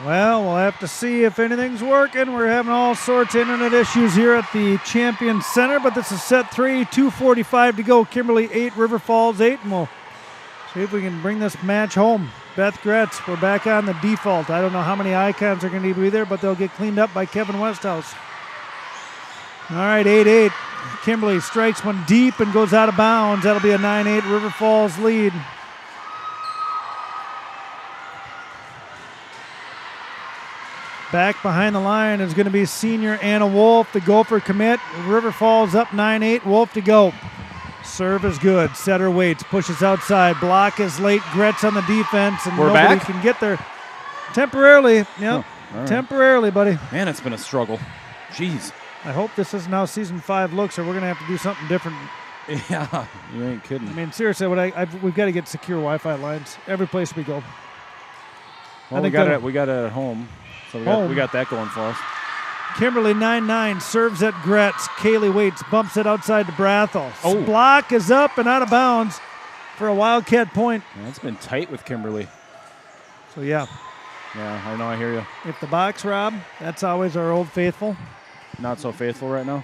Well, we'll have to see if anything's working. We're having all sorts of internet issues here at the Champion Center, but this is set 3, 2:45 to go. Kimberly 8, River Falls 8, and we'll see if we can bring this match home. Beth Gretz, we're back on the default. I don't know how many icons are going to be there, but they'll get cleaned up by Kevin Westhouse. All right, 8-8. Kimberly strikes one deep and goes out of bounds. That'll be a 9-8 River Falls lead. Back behind the line is going to be senior Anna Wolf, the Gopher commit. River Falls up 9-8, Wolf to go. Serve is good. Setter waits, pushes outside. Block is late. Gretz on the defense, and We're nobody back? can get there. Temporarily, yep. All right. Temporarily, buddy. Man, it's been a struggle. Jeez. I hope this is now season 5 looks, or we're going to have to do something different. Yeah, you ain't kidding. I mean, seriously, we've got to get secure Wi-Fi lines every place we go. Well, we got it at home, so we got that going for us. Kimberly 9-9 serves at Gretz. Kaylee waits, bumps it outside to Brathel. Oh. Block is up and out of bounds for a Wildcat point. Yeah, it's been tight with Kimberly. So, yeah, Yeah, I know, I hear you. if the box, Rob, that's always our old faithful. Not so faithful right now.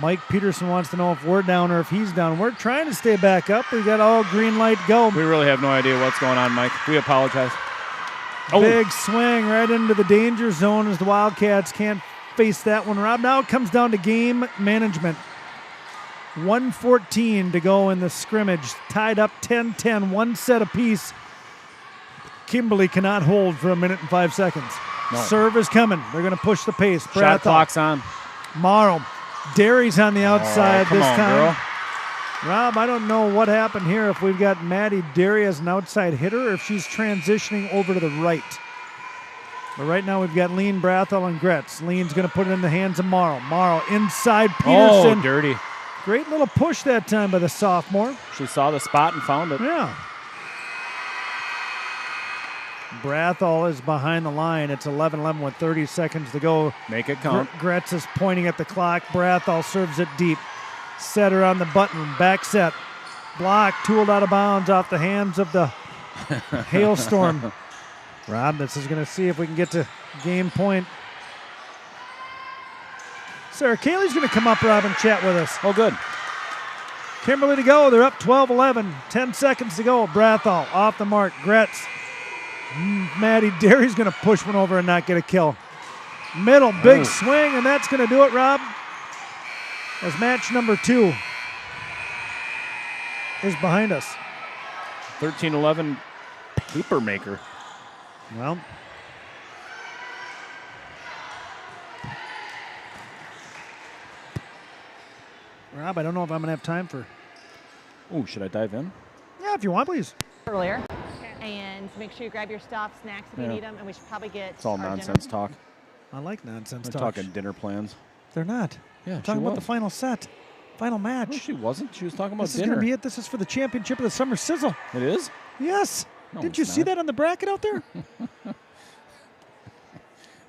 Mike Peterson wants to know if we're down or if he's down. We're trying to stay back up. We got all green light go. We really have no idea what's going on, Mike. We apologize. Big swing right into the danger zone as the Wildcats can't face that one, Rob. Now it comes down to game management. 1:14 to go in the scrimmage. Tied up 10-10, one set apiece. Kimberly cannot hold for 1 minute and 5 seconds. No. Serve is coming. They're going to push the pace. Shot clock's on. Morrow. Derry's on the outside come this on, time. girl. Rob, I don't know what happened here, if we've got Maddie Derry as an outside hitter or if she's transitioning over to the right. But right now we've got Lean, Brathel, and Gretz. Lean's going to put it in the hands of Morrow. Morrow inside Peterson. Oh, dirty. Great little push that time by the sophomore. She saw the spot and found it. Yeah. Brathel is behind the line. It's 11-11 with 30 seconds to go. Make it count. Gretz is pointing at the clock. Brathel serves it deep. Setter on the button. Back set. Block. Tooled out of bounds off the hands of the Hailstorm. Rob, this is going to see if we can get to game point. Sarah Kaylee's going to come up, Rob, and chat with us. Oh, good. Kimberly to go. They're up 12-11. 10 seconds to go. Brathel off the mark. Gretz. Maddie Derry's going to push one over and not get a kill. Middle, big swing, and that's going to do it, Rob. As match number 2 is behind us. 13-11 paper maker. Well, Rob, I don't know if I'm going to have time for... Oh, should I dive in? Yeah, if you want, please. Earlier. And make sure you grab your stop snacks if you need them, and we should probably get It's all our nonsense dinner. talk. I like nonsense We're talk. talking dinner plans. They're not. Yeah, I'm talking she about was. the final set, final match. No, she wasn't. She was talking about This is going dinner. to be it. This is for the championship of the Summer Sizzle. It is? Yes. No, Didn't you it's see not. that on the bracket out there?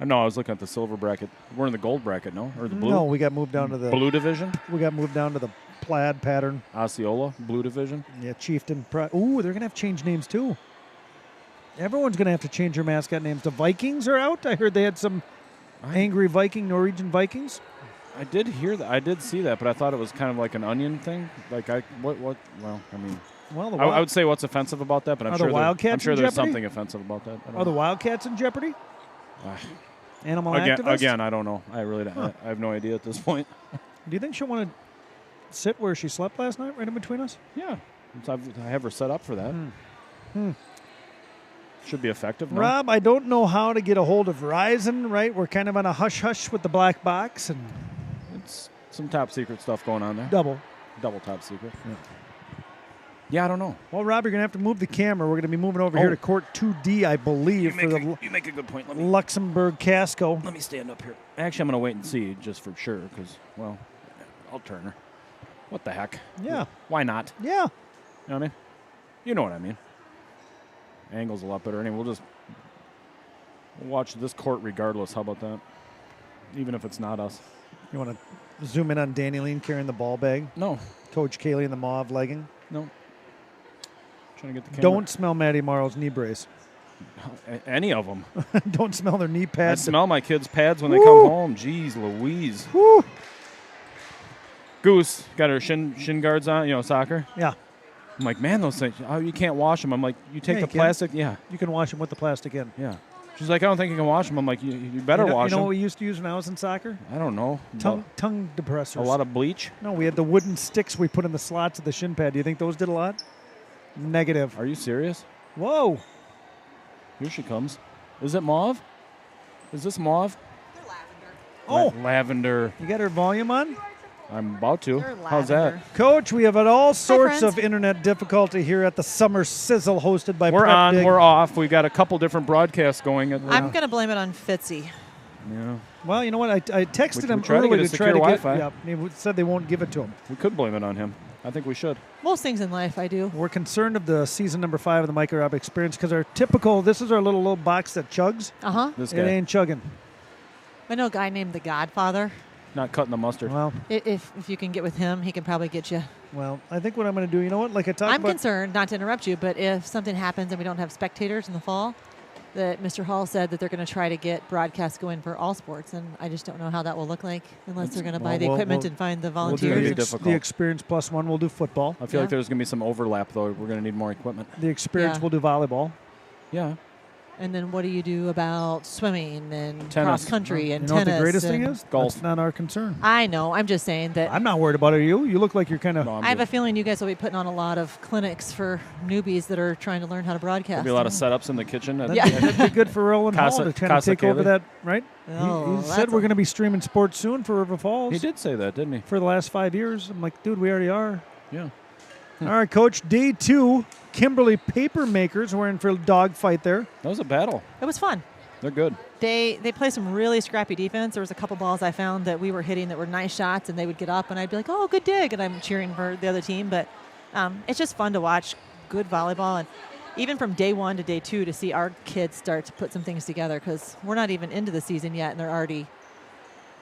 No, I was looking at the silver bracket. We're in the gold bracket, no? Or the blue? No, we got moved down to the division? We got moved down to the plaid pattern. Osceola, blue division. Yeah, Chieftain. Ooh, they're gonna have to change names too. Everyone's gonna have to change their mascot names. The Vikings are out. I heard they had some angry Norwegian Vikings. I did hear that. I did see that, but I thought it was kind of like an onion thing. Like well, I mean, Well, I would say what's offensive about that, but I'm Are sure the Wildcats I'm sure in there's jeopardy? something offensive about that. I don't Are the know. Wildcats in jeopardy? Animal activists. Again, I don't know. I really don't. I have no idea at this point. Do you think she'll want to sit where she slept last night, right in between us? Yeah, I have her set up for that. Should be effective. No? Rob, I don't know how to get a hold of Verizon, right? We're kind of on a hush-hush with the black box and It's some top secret stuff going on there. double. Double top secret. Yeah, I don't know. Well, Rob, you're going to have to move the camera. We're going to be moving over here to Court 2D, I believe, for the You make a good point. Luxembourg Casco. Let me stand up here. Actually, I'm going to wait and see just for sure because, well, I'll turn her. What the heck? Yeah. Why not? Yeah. You know what I mean? You know what I mean. Angle's a lot better. Anyway, we'll watch this court regardless. How about that? Even if it's not us. You want to zoom in on Danny Lean carrying the ball bag? No. Coach Kaylee in the mauve legging? No. Trying to get the camera. Don't smell Maddie Morrow's knee brace. Any of them. Don't smell their knee I pads. smell my kids' pads when they Woo. come home. Jeez Louise. Woo. Goose got her shin guards on, soccer. Yeah, I'm like, man, those things, you can't wash them. I'm like, you take Yeah, the you can. plastic. Yeah, you can wash them with the plastic in. yeah. She's like, I don't think you can wash them. I'm like, you better wash You know them. what we used to use when I was in soccer? I don't know. Tongue depressors. A lot of bleach. No, we had the wooden sticks we put in the slots of the shin pad. Do you think those did a lot? Negative. Are you serious? Whoa. Here she comes. Is it mauve? Is this mauve? Oh, Lavender. you got her volume on? I'm about to. They're How's that? lavender. Coach, we have had all sorts friends. of internet difficulty here at the Summer Sizzle hosted by We're Prep on. Dig. We're off. We got a couple different broadcasts going. I'm going to blame it on Fitzy. Yeah. Well, you know what? I texted We him tried to earlier get a to try to secure get. Wi-Fi. Yeah, he said they won't give it to him. We could blame it on him. I think we should. Most things in life I do. We're concerned of the season number 5 of the Micro Rob Experience because our typical. This is our little box that chugs. Uh-huh. This It guy ain't chugging. I know a guy named The Godfather. not cutting the mustard. Well, If you can get with him, he can probably get you. I think what I'm going to do. You know what? Like I talked I'm about. concerned, not to interrupt you, but if something happens and we don't have spectators in the fall, that Mr. Hall said that they're going to try to get broadcasts going for all sports, and I just don't know how that will look like unless they're going to buy the Well, equipment we'll- and find the We'll do It'll be volunteers. the, difficult. the Experience plus one. We'll do football. I feel like Yeah. there's going to be some overlap, though. We're going to need more equipment. The Experience Yeah. will do volleyball. Yeah. And then what do you do about swimming and Tennis. cross country and You know what tennis? the greatest thing and- is? Golf. That's not our concern. I know. I'm just saying that I'm not worried about it. You look like you're kind of. No, I'm I have good. a feeling you guys will be putting on a lot of clinics for newbies that are trying to learn how to broadcast. There'll be a lot of setups in the kitchen. That'd, Yeah. be, that'd be good for Roland Hall Casa- to kind of Casa take over Kaylee. that, right? Oh, he that's said we're a- going to be streaming sports soon for River Falls. He did say that, didn't he? For the last 5 years. I'm like, dude, we already are. Yeah. All right, Coach. Day 2, Kimberly Papermakers. We're in for a dogfight there. That was a battle. It was fun. They're good. They play some really scrappy defense. There was a couple balls I found that we were hitting that were nice shots, and they would get up, and I'd be like, "Oh, good dig," and I'm cheering for the other team. But it's just fun to watch good volleyball, and even from day 1 to day 2 to see our kids start to put some things together because we're not even into the season yet, and they're already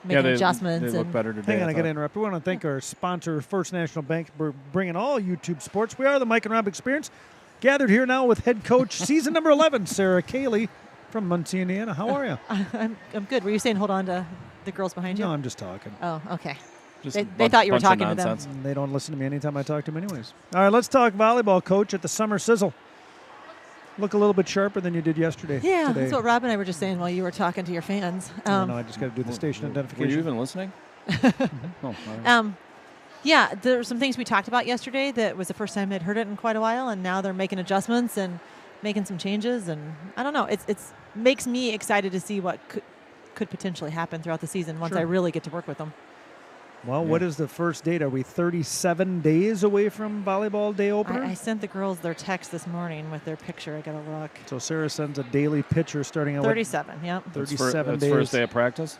making they adjustments. look and better today. Hang on, I got to thought. interrupt. We want to thank our sponsor, First National Bank, for bringing all YouTube sports. We are the Mike and Rob Experience. Gathered here now with head coach, season number 11, Sarah Cayley from Muncie, Indiana. How are you? I'm good. Were you saying hold on to the girls behind you? No, I'm just talking. Oh, okay. Just They- a they thought you were bunch of talking to them. nonsense. They don't listen to me anytime I talk to them anyways. All right, let's talk volleyball, Coach, at the Summer Sizzle. Look a little bit sharper than you did yesterday. Yeah, today. that's what Rob and I were just saying while you were talking to your fans. No, I just got to do the station Were identification. you even listening? Oh, all right. Yeah, there were some things we talked about yesterday that was the first time I'd heard it in quite a while, and now they're making adjustments and making some changes, and I don't know. It's makes me excited to see what could potentially happen throughout the season once Sure. I really get to work with them. Well, Yeah. what is the first date? Are we 37 days away from volleyball day opener? I sent the girls their text this morning with their picture. I got to look. So Sarah sends a daily picture starting at what, 37. Yep. That's 37 that's days. first day of practice.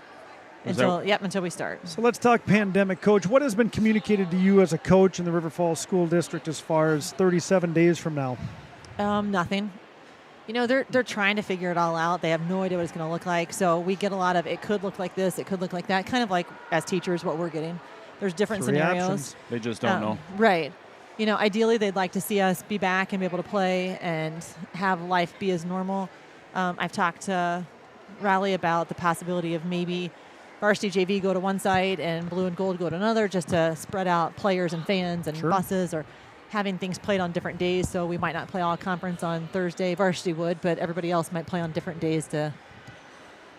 Is that- Until we start. So let's talk pandemic, Coach. What has been communicated to you as a coach in the River Falls School District as far as 37 days from now? Nothing. You know, they're trying to figure it all out. They have no idea what it's going to look like. So we get a lot of it could look like this, it could look like that, kind of like as teachers what we're getting. There's different Three scenarios. options. They just don't know. Right. You know, ideally they'd like to see us be back and be able to play and have life be as normal. I've talked to Riley about the possibility of maybe varsity JV go to one side and blue and gold go to another, just to spread out players and fans and Sure. buses, or having things played on different days. So we might not play all conference on Thursday, varsity would, but everybody else might play on different days to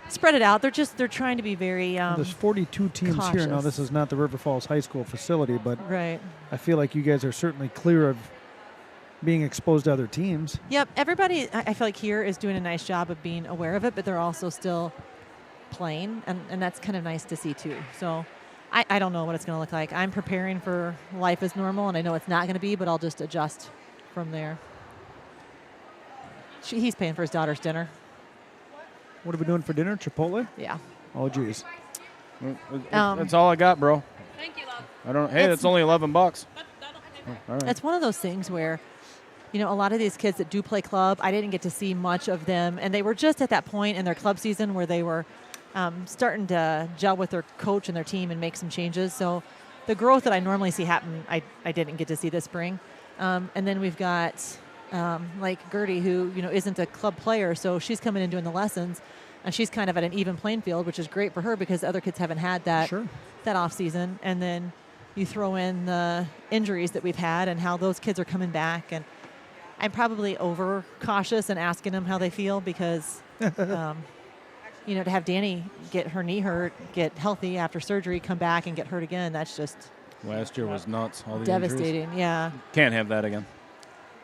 spread it out. They're trying to be very There's 42 teams here. Now, cautious. this is not the River Falls High School facility, but right. I feel like you guys are certainly clear of being exposed to other teams. Yep, everybody I feel like here is doing a nice job of being aware of it, but they're also still playing, and that's kind of nice to see too. So I don't know what it's going to look like. I'm preparing for life as normal, and I know it's not going to be, but I'll just adjust from there. He's paying for his daughter's dinner. What are we doing for dinner? Chipotle? Yeah. Oh, geez. That's all I got, bro. Thank you, love. I don't. Hey, It's- it's only $11. That'll pay All right. It's one of those things where, you know, a lot of these kids that do play club, I didn't get to see much of them, and they were just at that point in their club season where they were starting to gel with their coach and their team and make some changes. So the growth that I normally see happen, I didn't get to see this spring. And then we've got like Gertie, who isn't a club player, so she's coming in doing the lessons, and she's kind of at an even playing field, which is great for her because other kids haven't had that Sure. that off season. And then you throw in the injuries that we've had and how those kids are coming back, and I'm probably over cautious and asking them how they feel because, to have Danny get her knee hurt, get healthy after surgery, come back and get hurt again, that's just Last year was nuts. All the devastating. Injuries. Yeah. Can't have that again.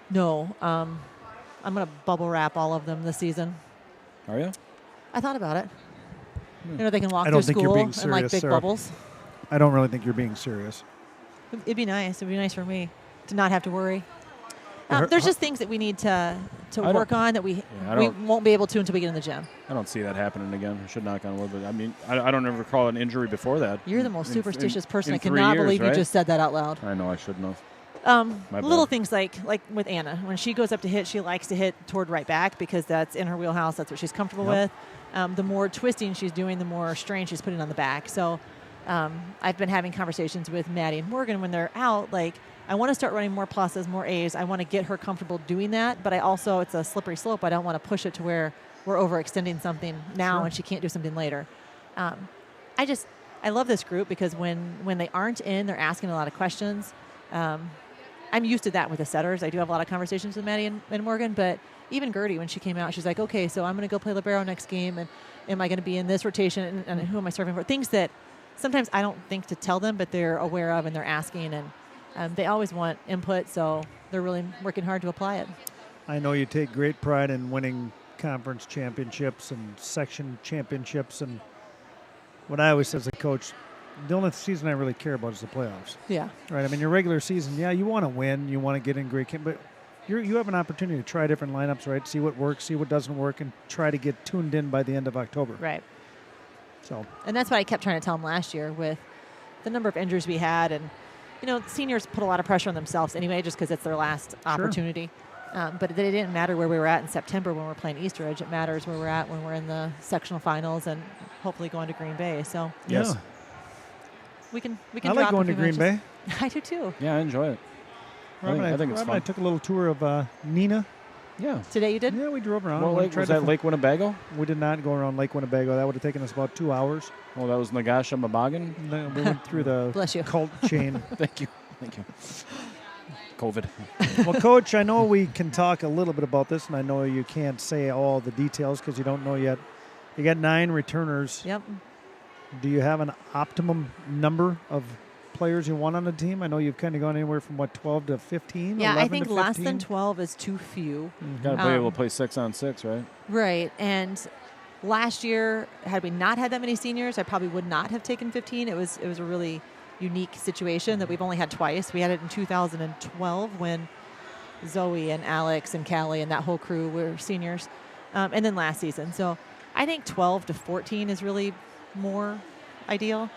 No. I'm going to bubble wrap all of them this season. Are you? I thought about it. They can walk I don't through think you're school being in like serious, big Sarah. bubbles. I don't really think you're being serious. It'd be nice. It'd be nice for me to not have to worry. Her- There's just things that we need to I work don't- on that we I we don't- won't be able to until we get in the gym. I don't see that happening again. I should knock on wood, but I mean, I don't ever recall an injury before that. You're the most In- superstitious person. in I 3 cannot years, believe right? you just said that out loud. I know I shouldn't have. My Little bad. things like with Anna, when she goes up to hit, she likes to hit toward right back because that's in her wheelhouse. That's what she's comfortable Yep. with. The more twisting she's doing, the more strain she's putting on the back. So I've been having conversations with Maddie and Morgan when they're out. Like, I want to start running more pluses, more A's. I want to get her comfortable doing that, but it's a slippery slope. I don't want to push it to where we're overextending something now Sure. and she can't do something later. I love this group because when they aren't in, they're asking a lot of questions. I'm used to that with the setters. I do have a lot of conversations with Maddie and Morgan, but even Gertie, when she came out, she's like, okay, so I'm going to go play libero next game, and am I going to be in this rotation, and who am I serving for? Things that sometimes I don't think to tell them, but they're aware of, and they're asking, and they always want input, so they're really working hard to apply it. I know you take great pride in winning conference championships and section championships, and what I always say as a coach, the only season I really care about is the playoffs. Yeah. Right. I mean, your regular season, yeah, you want to win, you want to get in great camp, but you have an opportunity to try different lineups, right? See what works, see what doesn't work, and try to get tuned in by the end of October. Right. So And that's what I kept trying to tell them last year with the number of injuries we had. And, seniors put a lot of pressure on themselves anyway just because it's their last opportunity. But it didn't matter where we were at in September when we're playing Eastridge. It matters where we're at when we're in the sectional finals and hopefully going to Green Bay. So Yes. yeah. we can I drop like a going to few Green Bay. matches. I do too. Yeah, I enjoy it. I think it's Rob and I fun. took a little tour of Nina. Yeah. Today you did? Yeah, we drove around. What We lake tried was that? to- Lake Winnebago? We did not go around Lake Winnebago. That would have taken us about 2 hours. Oh, that was Nagasha Mabagan. No, we went through the Bless you. cult chain. Thank you. COVID. Well, Coach, I know we can talk a little bit about this, and I know you can't say all the details because you don't know yet. You got 9 returners. Yep. Do you have an optimum number of players you want on the team? I know you've kind of gone anywhere from, 12 to 15? Yeah, 11 I think to less 15? than 12 is too few. Got to be able to play 6-on-6, right? Right. And last year, had we not had that many seniors, I probably would not have taken 15. It was a really unique situation that we've only had twice. We had it in 2012 when Zoe and Alex and Callie and that whole crew were seniors. And then last season. So I think 12 to 14 is really more ideal.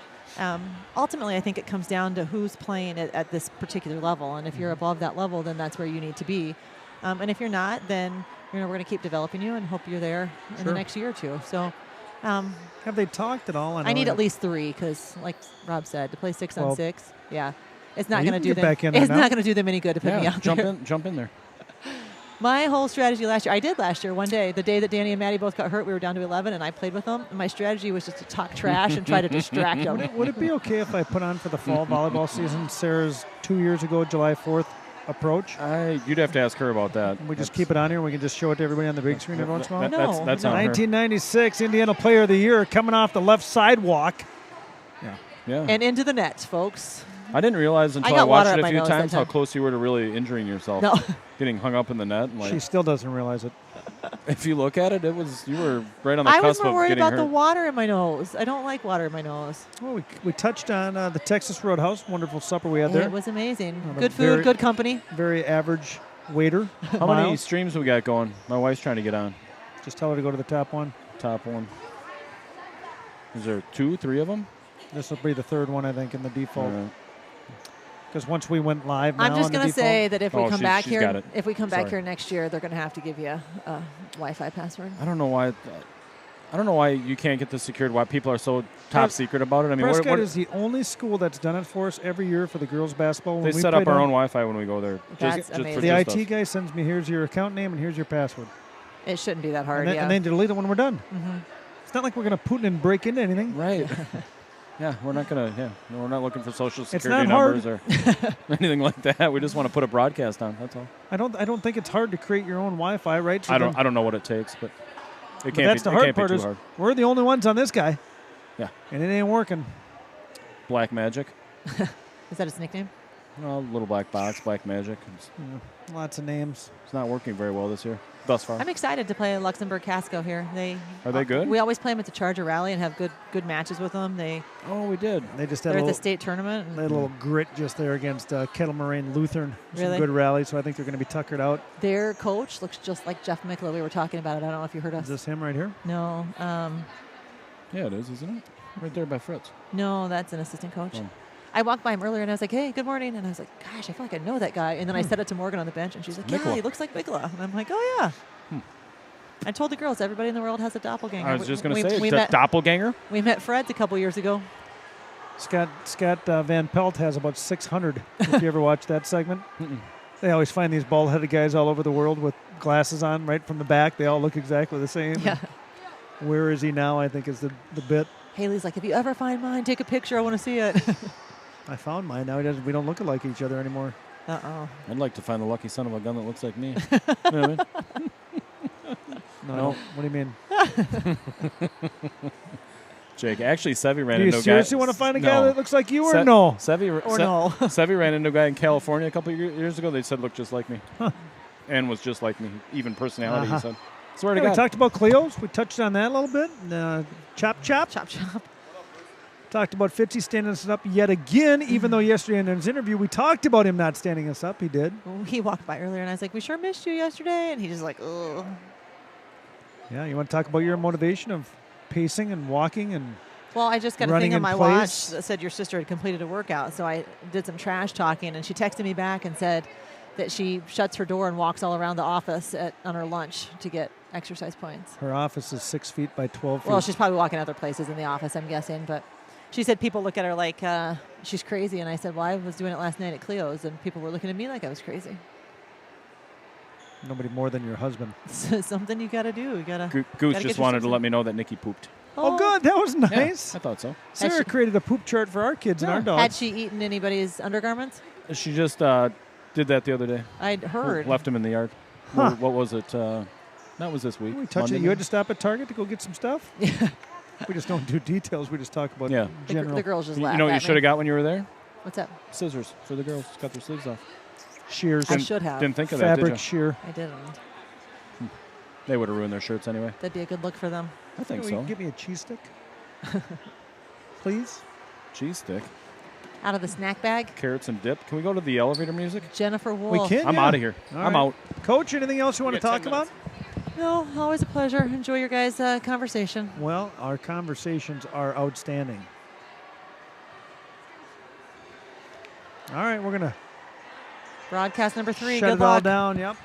Ultimately, I think it comes down to who's playing at this particular level. And if you're above that level, then that's where you need to be. And if you're not, then we're going to keep developing you and hope you're there in the Sure. next year or two. So Have they talked at all? I need at least 3 because, like Rob said, to play 6 on Well, 6, yeah, it's not you going to can do get them. back in there It's now. not going to do them any good to put me out there. Jump in there. My whole strategy last year, I did last year one day, the day that Danny and Maddie both got hurt, we were down to 11, and I played with them. And my strategy was just to talk trash and try to distract them. Would it be okay if I put on for the fall volleyball season Sarah's 2 years ago, July 4th approach? You'd have to ask her about that. We just keep it on here and we can just show it to everybody on the big screen every once in a while? No, That's no. on her. 1996 Indiana Player of the Year coming off the left sidewalk. Yeah. And into the nets, folks. I didn't realize until I got watched water it up a my few nose that times how time. close you were to really injuring yourself. No. Getting hung up in the net. And She still doesn't realize it. if you look at it, you were right on the I was cusp more of worried getting about hurt. the water in my nose. I don't like water in my nose. Well, we touched on the Texas Roadhouse, wonderful supper we had there. It was amazing. Well, Good very- food, good company. Very average waiter. How many Miles. streams we got going? My wife's trying to get on. Just tell her to go to the top one. Top one. Is there 2, 3 of them? This will be the third one, I think, in the default. All right. Because once we went live now I'm just on the going to default, say that if we Oh, come she- back she's here, got it. if we come back Sorry. here next year, they're going to have to give you a Wi-Fi password. I don't know why. I don't know why you can't get this secured. Why people are so top secret about it. I mean, Prescott is the only school that's done it for us every year for the girls basketball. When they we set up played our on- own Wi-Fi when we go there. That's for amazing. The just IT us. guy sends me, here's your account name and here's your password. It shouldn't be that hard. And then, yeah. and then delete it when we're done. Mhm. It's not like we're going to Putin and break into anything. Right. Yeah, we're not gonna. Yeah, no, we're not looking for social It's security not hard. numbers or anything like that. We just want to put a broadcast on. That's all. I don't think it's hard to create your own Wi-Fi, right? So I don't. then- I don't know what it takes, but it but can't that's be. the It hard can't be part too is hard. we're the only ones on this guy. Yeah. And it ain't working. Black Magic. Is that his nickname? No, little black box, Black Magic. Lots of names. It's not working very well this year, thus far. I'm excited to play Luxembourg Casco here. Are they good? We always play them at the Charger Rally and have good matches with them. Oh, we did. They just had They're a at the little, state tournament. they had a little grit just there against Kettle Moraine Lutheran. Some Really? good rallies, so I think they're going to be tuckered out. Their coach looks just like Jeff Mikla. We were talking about it. I don't know if you heard us. Is this him right here? No, Yeah, it is, isn't it? Right there by Fritz. no, that's an assistant coach. Oh. I walked by him earlier and I was like, "Hey, good morning." And I was like, "Gosh, I feel like I know that guy." And then I said it to Morgan on the bench, and she's like, "Yeah, Mikla. he looks like Mikla." And I'm like, "Oh yeah." I told the girls everybody in the world has a doppelganger. I was just going to We- say, we the met, doppelganger. we met Fred's a couple years ago. Scott Van Pelt has about 600. If you ever watch that segment, they always find these bald-headed guys all over the world with glasses on right from the back. They all look exactly the same. Yeah. Where is he now? I think is the bit. Haley's like, "If you ever find mine, take a picture. I want to see it." I found mine. Now we don't look like each other anymore. Uh-oh. I'd like to find the lucky son of a gun that looks like me. You know what I mean? No. No. What do you mean? Jake, actually, Sevy ran Do you into a guy. seriously want to find a guy No. that looks like you or Se- no? Sevy, Or no. Sevy ran into a guy in California a couple of years ago. They said looked just like me, and was just like me, even personality. Uh-huh. He said, "Swear to Yeah, we God." talked about Cleos. We touched on that a little bit. Chop. Chop chop. Talked about Fitzy standing us up yet again, even though yesterday in his interview we talked about him not standing us up. He did. He walked by earlier, and I was like, "We sure missed you yesterday." And he just like, "Ugh." Yeah, you want to talk about your motivation of pacing and walking and Well, I just got a Running thing on in my place. watch that said your sister had completed a workout. So I did some trash talking, and she texted me back and said that she shuts her door and walks all around the office on her lunch to get exercise points. her office is 6 feet by 12 feet. Well, she's probably walking other places in the office, I'm guessing. But she said people look at her like she's crazy. And I said, well, I was doing it last night at Cleo's, and people were looking at me like I was crazy. Nobody more than your husband. Something you got to do. You got to. Goose Gotta just get wanted to yourself let me know that Nikki pooped. Oh, good. That was Yeah, nice. I thought so. Sarah Has she- created a poop chart for our kids and our Had dogs. she eaten anybody's undergarments? She just did that the other day. I'd heard. Left him in the yard. Huh. What was it? That was this week. We touched it. Monday You had night? to stop at Target to go get some stuff? We just don't do details. We just talk about Yeah. general. The girls just You laughed know what you at should have me. got when you were there? What's that? Scissors for the girls. Cut their sleeves off. shears. I and should have. Didn't think of that, did fabric you? shear. I didn't. They would have ruined their shirts anyway. That'd be a good look for them. I think Will you so. Give me a cheese stick, please. Cheese stick, Out of the snack bag, carrots and dip. Can we go to the elevator music? Jennifer Wolf. We can. I'm yeah. out of here. All I'm right. out. Coach, anything else you want to got talk 10 about? No, always a pleasure. Enjoy your guys' conversation. Well, our conversations are outstanding. All right, we're gonna Broadcast number 3. shut Good it all luck. down. Yep.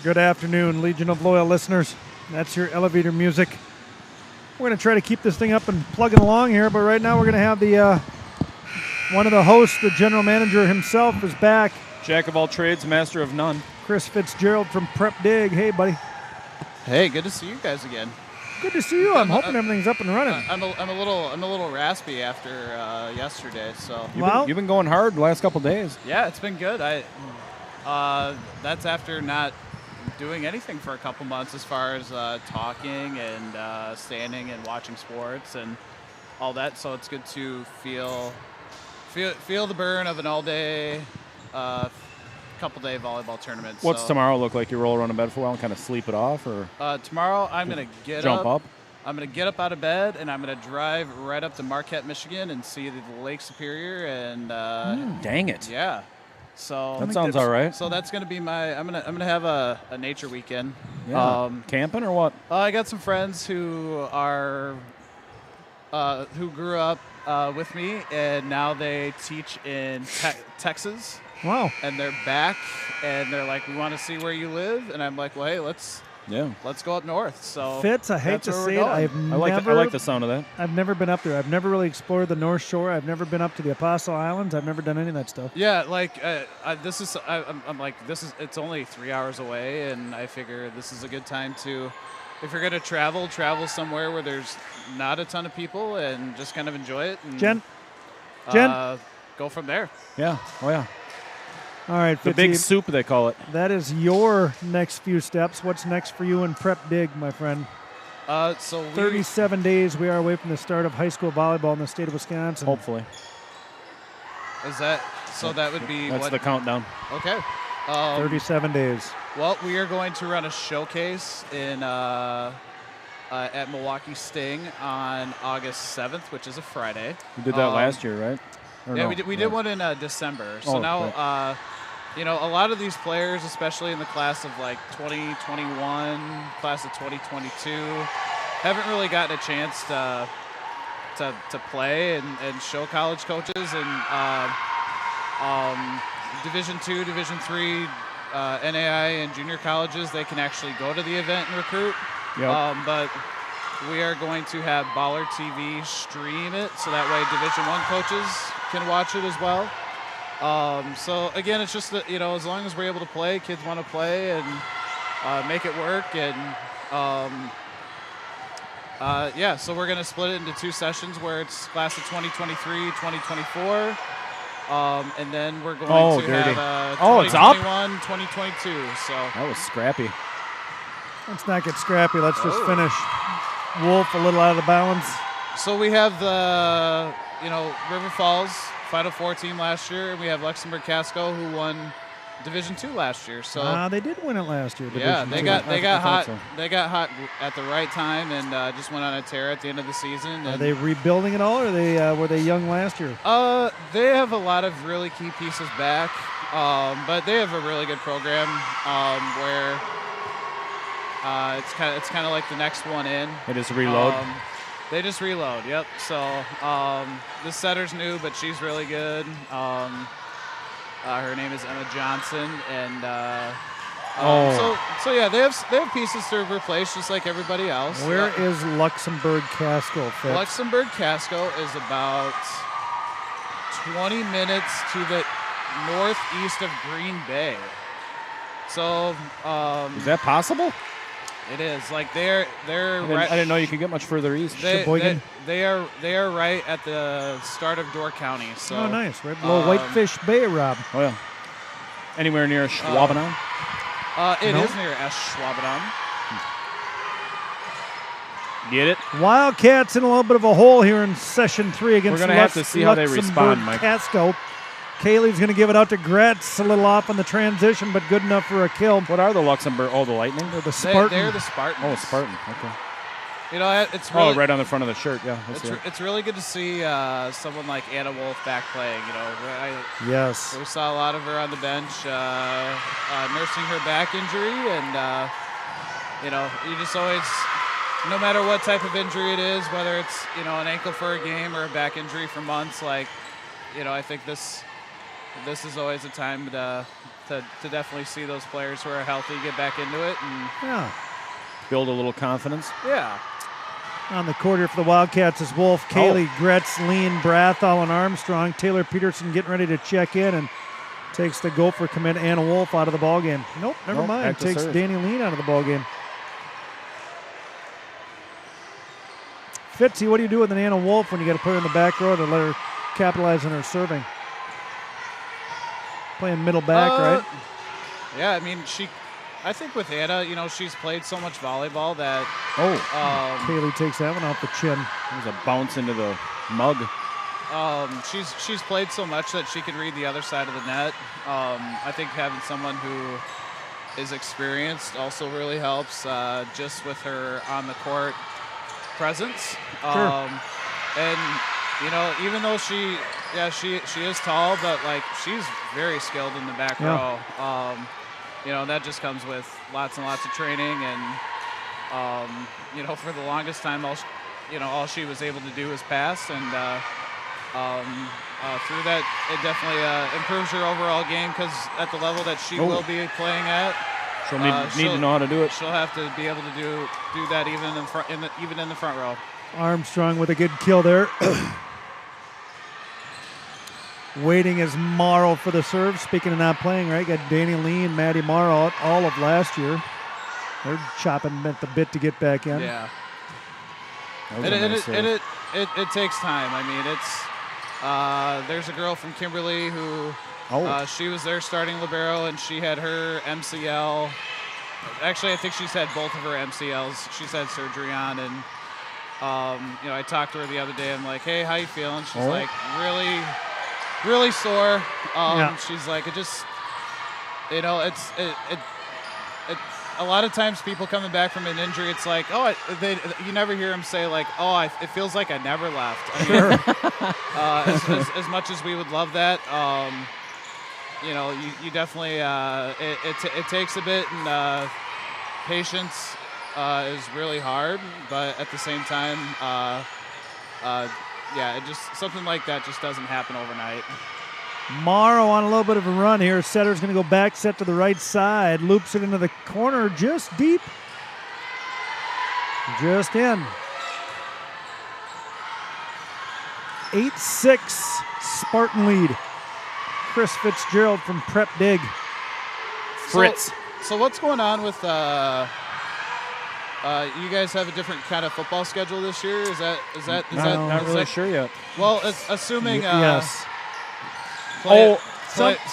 Good afternoon, Legion of Loyal listeners. That's your elevator music. We're going to try to keep this thing up and plugging along here, but right now we're going to have the one of the hosts, the general manager himself, is back. Jack of all trades, master of none. Chris Fitzgerald from Prep Dig. Hey, buddy. Hey, good to see you guys again. Good to see you. I'm hoping everything's up and running. I'm a little raspy after yesterday, so You've been going hard the last couple days. yeah, it's been good. That's after not doing anything for a couple months as far as talking and standing and watching sports and all that. So it's good to feel the burn of an all-day, couple-day volleyball tournament. What's So, tomorrow look like? You roll around in bed for a while and kind of sleep it off, or tomorrow I'm gonna jump up? I'm going to get up out of bed, and I'm going to drive right up to Marquette, Michigan, and see the Lake Superior. And Dang it! yeah, so That sounds all right. So that's going to be my. I'm gonna have a nature weekend. Yeah. Camping or what? I got some friends who are who grew up with me, and now they teach in Texas. Wow. And they're back, and they're like, "We want to see where you live," and I'm like, "Well, hey, let's go up north." So Fitz, I hate that's to where we're say it. going. I like the sound of that. I've never been up there. I've never really explored the North Shore. I've never been up to the Apostle Islands. I've never done any of that stuff. Yeah, like I'm like, it's only 3 hours away, and I figure this is a good time to, if you're gonna travel somewhere where there's not a ton of people and just kind of enjoy it. And, Jen? go from there. Yeah. Oh yeah. All right, The Fitzy, big soup they call it. that is your next few steps. What's next for you in Prep Dig, my friend? So 37 days we are away from the start of high school volleyball in the state of Wisconsin. Hopefully, is that so? That would be that's what? the countdown. Okay. 37 days. Well, we are going to run a showcase in at Milwaukee Sting on August 7th, which is a Friday. You did that last year, right? Or Yeah, no? we did one in December. So Oh, now, right. a lot of these players, especially in the class of like 2021, class of 2022, haven't really gotten a chance to play and show college coaches and Division II, Division III, NAI, and junior colleges. They can actually go to the event and recruit. Yep. But we are going to have Baller TV stream it, so that way Division I coaches can watch it as well. So again, it's just that, as long as we're able to play, kids want to play and make it work. And so we're going to split it into two sessions where it's class of 2023, 2024. And then we're going to dirty. have It's up? 2021, 2022. So That was scrappy. Let's not get scrappy. Let's just finish. Wolf a little out of balance. So we have the, River Falls Final Four team last year, and we have Luxembourg Casco who won Division II last year. So They did win it last year. yeah, Division they II. got I hot. thought They got hot at the right time, and just went on a tear at the end of the season. Are And, they rebuilding it all, or were they young last year? they have a lot of really key pieces back, but they have a really good program where it's kind of like the next one in. It is reload. They just reload. Yep. So this setter's new, but she's really good. Her name is Emma Johnson, and so yeah, they have pieces to replace, just like everybody else. Where is Luxembourg Casco, Fitz? Luxembourg Casco is about 20 minutes to the northeast of Green Bay. So Is that possible? it is like they're I right. didn't know you could get much further east. Sheboygan? They are right at the start of Door County. So Oh, nice. Right below Whitefish Bay, Rob. Oh yeah. Anywhere near Schwabenau? It No. is near Eschwabenam. Get it? Wildcats in a little bit of a hole here in session 3 against We're gonna have to see how they respond, Mike. Casco. Kaylee's going to give it out to Gretz, a little off on the transition, but good enough for a kill. What are the Luxembourg? Oh, the Lightning? Or the Spartan. They're the Spartans. Oh, Spartan. Okay. It's really right on the front of the shirt. Yeah. I see it. it's really good to see someone like Anna Wolf back playing. Yes. We saw a lot of her on the bench nursing her back injury, and you just always, no matter what type of injury it is, whether it's an ankle for a game or a back injury for months, I think this this is always a time to definitely see those players who are healthy get back into it. And Yeah. Build a little confidence. yeah, On the court here for the Wildcats is Wolf, Kaylee, Gretz, Lean, Brathall, and Armstrong. Taylor Peterson getting ready to check in and takes the Gopher commit Anna Wolf out of the ballgame. Nope, never Nope, mind. back to Takes serve. Danny Lean out of the ballgame. Fitzy, what do you do with an Anna Wolf when you got to put her in the back row to let her capitalize on her serving? Playing middle back, right? Yeah, I mean, I think with Anna, you know, she's played so much volleyball that Kaylee takes that one off the chin. There's a bounce into the mug. she's played so much that she can read the other side of the net. I think having someone who is experienced also really helps, just with her on the court presence. Sure. And you know, even though she is tall, but like she's very skilled in the back Yeah. row. You know, that just comes with lots and lots of training, and you know, for the longest time, all she was able to do was pass, and through that, it definitely improves her overall game, because at the level that she will be playing at, She'll need to know how to do it. she'll have to be able to do that even in front, even in the front row. Armstrong with a good kill there. Waiting is Morrow for the serve. Speaking of not playing, right? Got Danny Lee and Maddie Morrow out all of last year. They're chopping at the bit to get back in. Yeah. That was a nice save. It takes time. I mean, it's there's a girl from Kimberly who she was their starting libero, and she had her MCL. Actually, I think she's had both of her MCLs. She's had surgery on, and you know, I talked to her the other day. I'm like, hey, how you feeling? She's like, really sore. She's like, it just, you know, it's a lot of times people coming back from an injury, it's like, you never hear them say like, it feels like I never left. I mean, as much as we would love that, you know, you definitely, it takes a bit, and patience is really hard, but at the same time, yeah, it just, something like that just doesn't happen overnight. Morrow on a little bit of a run here. Setter's going to go back, set to the right side, loops it into the corner, just deep. Just in. 8-6 Spartan lead. Chris Fitzgerald from Prep Dig. Fritz. So what's going on with you guys have a different kind of football schedule this year? Is that Not really sure yet. Well, it's assuming yes.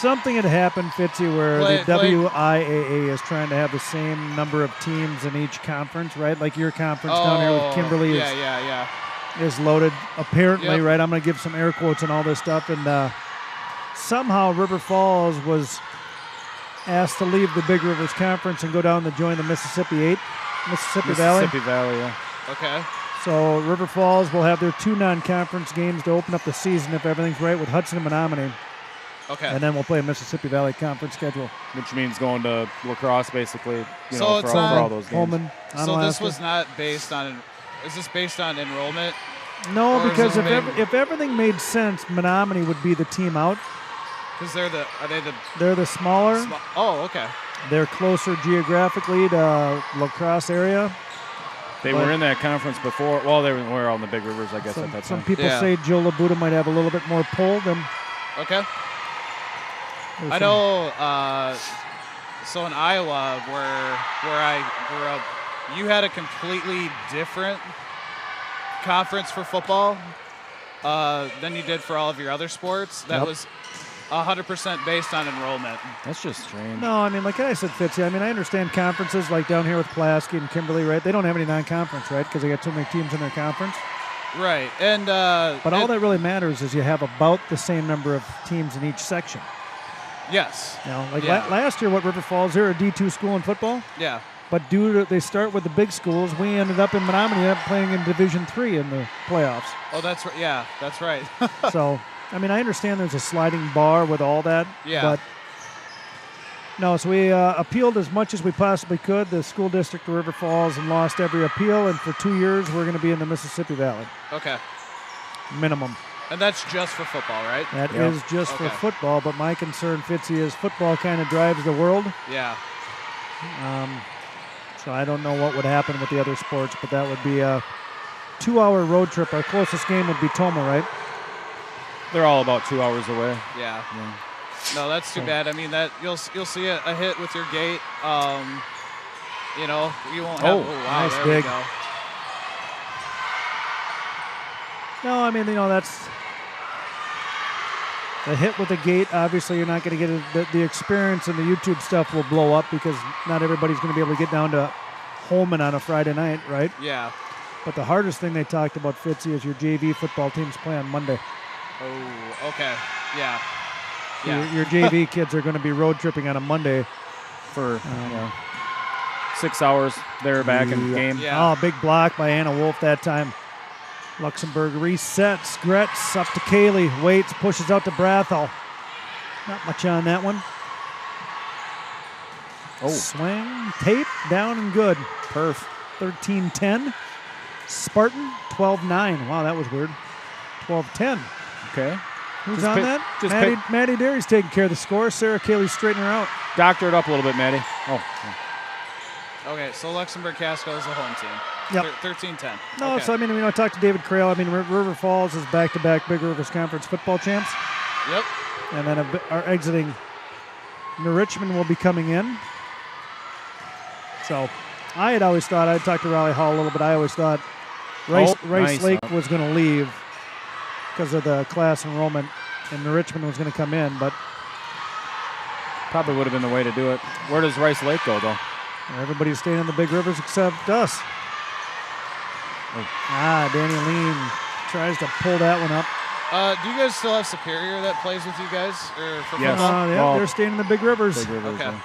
Something had happened, Fitzy, where the WIAA is trying to have the same number of teams in each conference, right? Like your conference down here with Kimberly is loaded, apparently, right? I'm going to give some air quotes and all this stuff. And somehow River Falls was asked to leave the Big Rivers Conference and go down to join the Mississippi Valley. Mississippi Valley, yeah. Okay. So River Falls will have their 2 non-conference games to open up the season if everything's right with Hudson and Menominee. Okay. And then we'll play a Mississippi Valley Conference schedule. Which means going to lacrosse, basically, So for it's all those games. Holman, So Onalaska. this was not based on. Is this based on enrollment? No, or is because this if everything made sense, Menominee would be the team out. Because they're They're the smaller. Oh, okay. They're closer geographically to La Crosse area. They were in that conference before. Well, they were all in the Big Rivers, I guess, at that Some time. people say Joe Labuda might have a little bit more pull than. Okay. I know. So in Iowa, where I grew up, you had a completely different conference for football than you did for all of your other sports. That was 100% based on enrollment. That's just strange. No, I mean, like I said, Fitzy, I mean, I understand conferences like down here with Pulaski and Kimberly, right? They don't have any non-conference, right? Because they got too many teams in their conference. Right. And but all that really matters is you have about the same number of teams in each section. Yes. You know, like last year, what River Falls, they're a D2 school in football. Yeah. But they start with the big schools. We ended up in Menominee playing in Division III in the playoffs. Oh, that's right. Yeah, that's right. So, I mean, I understand there's a sliding bar with all that. Yeah. But no, so we appealed as much as we possibly could. The school district of River Falls and lost every appeal. And for 2 years, we're going to be in the Mississippi Valley. Okay. Minimum. And that's just for football, right? That is just for Okay. football, but my concern, Fitzy, is football kind of drives the world. Yeah. So I don't know what would happen with the other sports, but that would be a 2-hour road trip. Our closest game would be Toma, right? They're all about 2 hours away. Yeah. No, that's too bad. I mean, that you'll see a hit with your gate. You know, you won't have. Oh, Wow, nice there dig. we go. No, I mean, that's the hit with the gate. Obviously, you're not going to get the experience, and the YouTube stuff will blow up because not everybody's going to be able to get down to Holman on a Friday night, right? Yeah. But the hardest thing they talked about, Fitzy, is your JV football teams play on Monday. Oh, okay. Yeah. Your JV kids are going to be road tripping on a Monday. For 6 hours there, back in game. Yeah. Oh, big block by Anna Wolf that time. Luxembourg resets. Gretz up to Kaylee. Waits, pushes out to Brathel. Not much on that one. Oh. Swing, tape, down and good. Perf. 13-10. Spartan, 12-9. Wow, that was weird. 12-10. Okay. Who's Just on pick- that? just Maddie Derry's taking care of the score. Sarah Kaylee straightening her out. Doctor it up a little bit, Maddie. Oh. Okay, so Luxembourg Casco is the home team. Yep. 13-10. No, Okay. so I mean, I talked to David Crail. I mean, River Falls is back-to-back Big Rivers Conference football champs. Yep. And then our exiting New Richmond will be coming in. So I had always thought, I talked to Raleigh Hall a little bit, I always thought Rice nice. Lake was going to leave because of the class enrollment, and New Richmond was going to come in, but Probably would have been the way to do it. Where does Rice Lake go, though? everybody's staying in the Big Rivers except us. Danny Lean tries to pull that one up. Do you guys still have Superior that plays with you guys? Or for Yes. football? Well, They're staying in the Big Rivers. Big Rivers, Okay. yeah.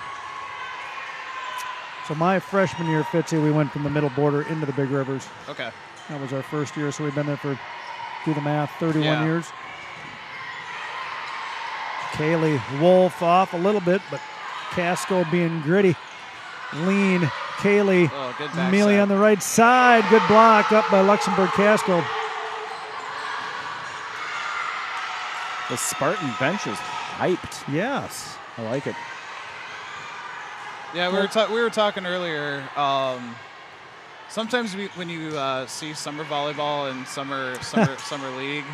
So my freshman year, Fitzy, we went from the middle border into the Big Rivers. Okay. That was our first year, so we've been there for, do the math, 31 Yeah. years. Kaylee Wolf off a little bit, but Casco being gritty. Lean, Kaylee, Oh, good back Mealy set. on the right side. Good block up by Luxembourg Casco. The Spartan bench is hyped. Yes. I like it. Yeah, we were talking earlier. Sometimes when you see summer volleyball and summer league,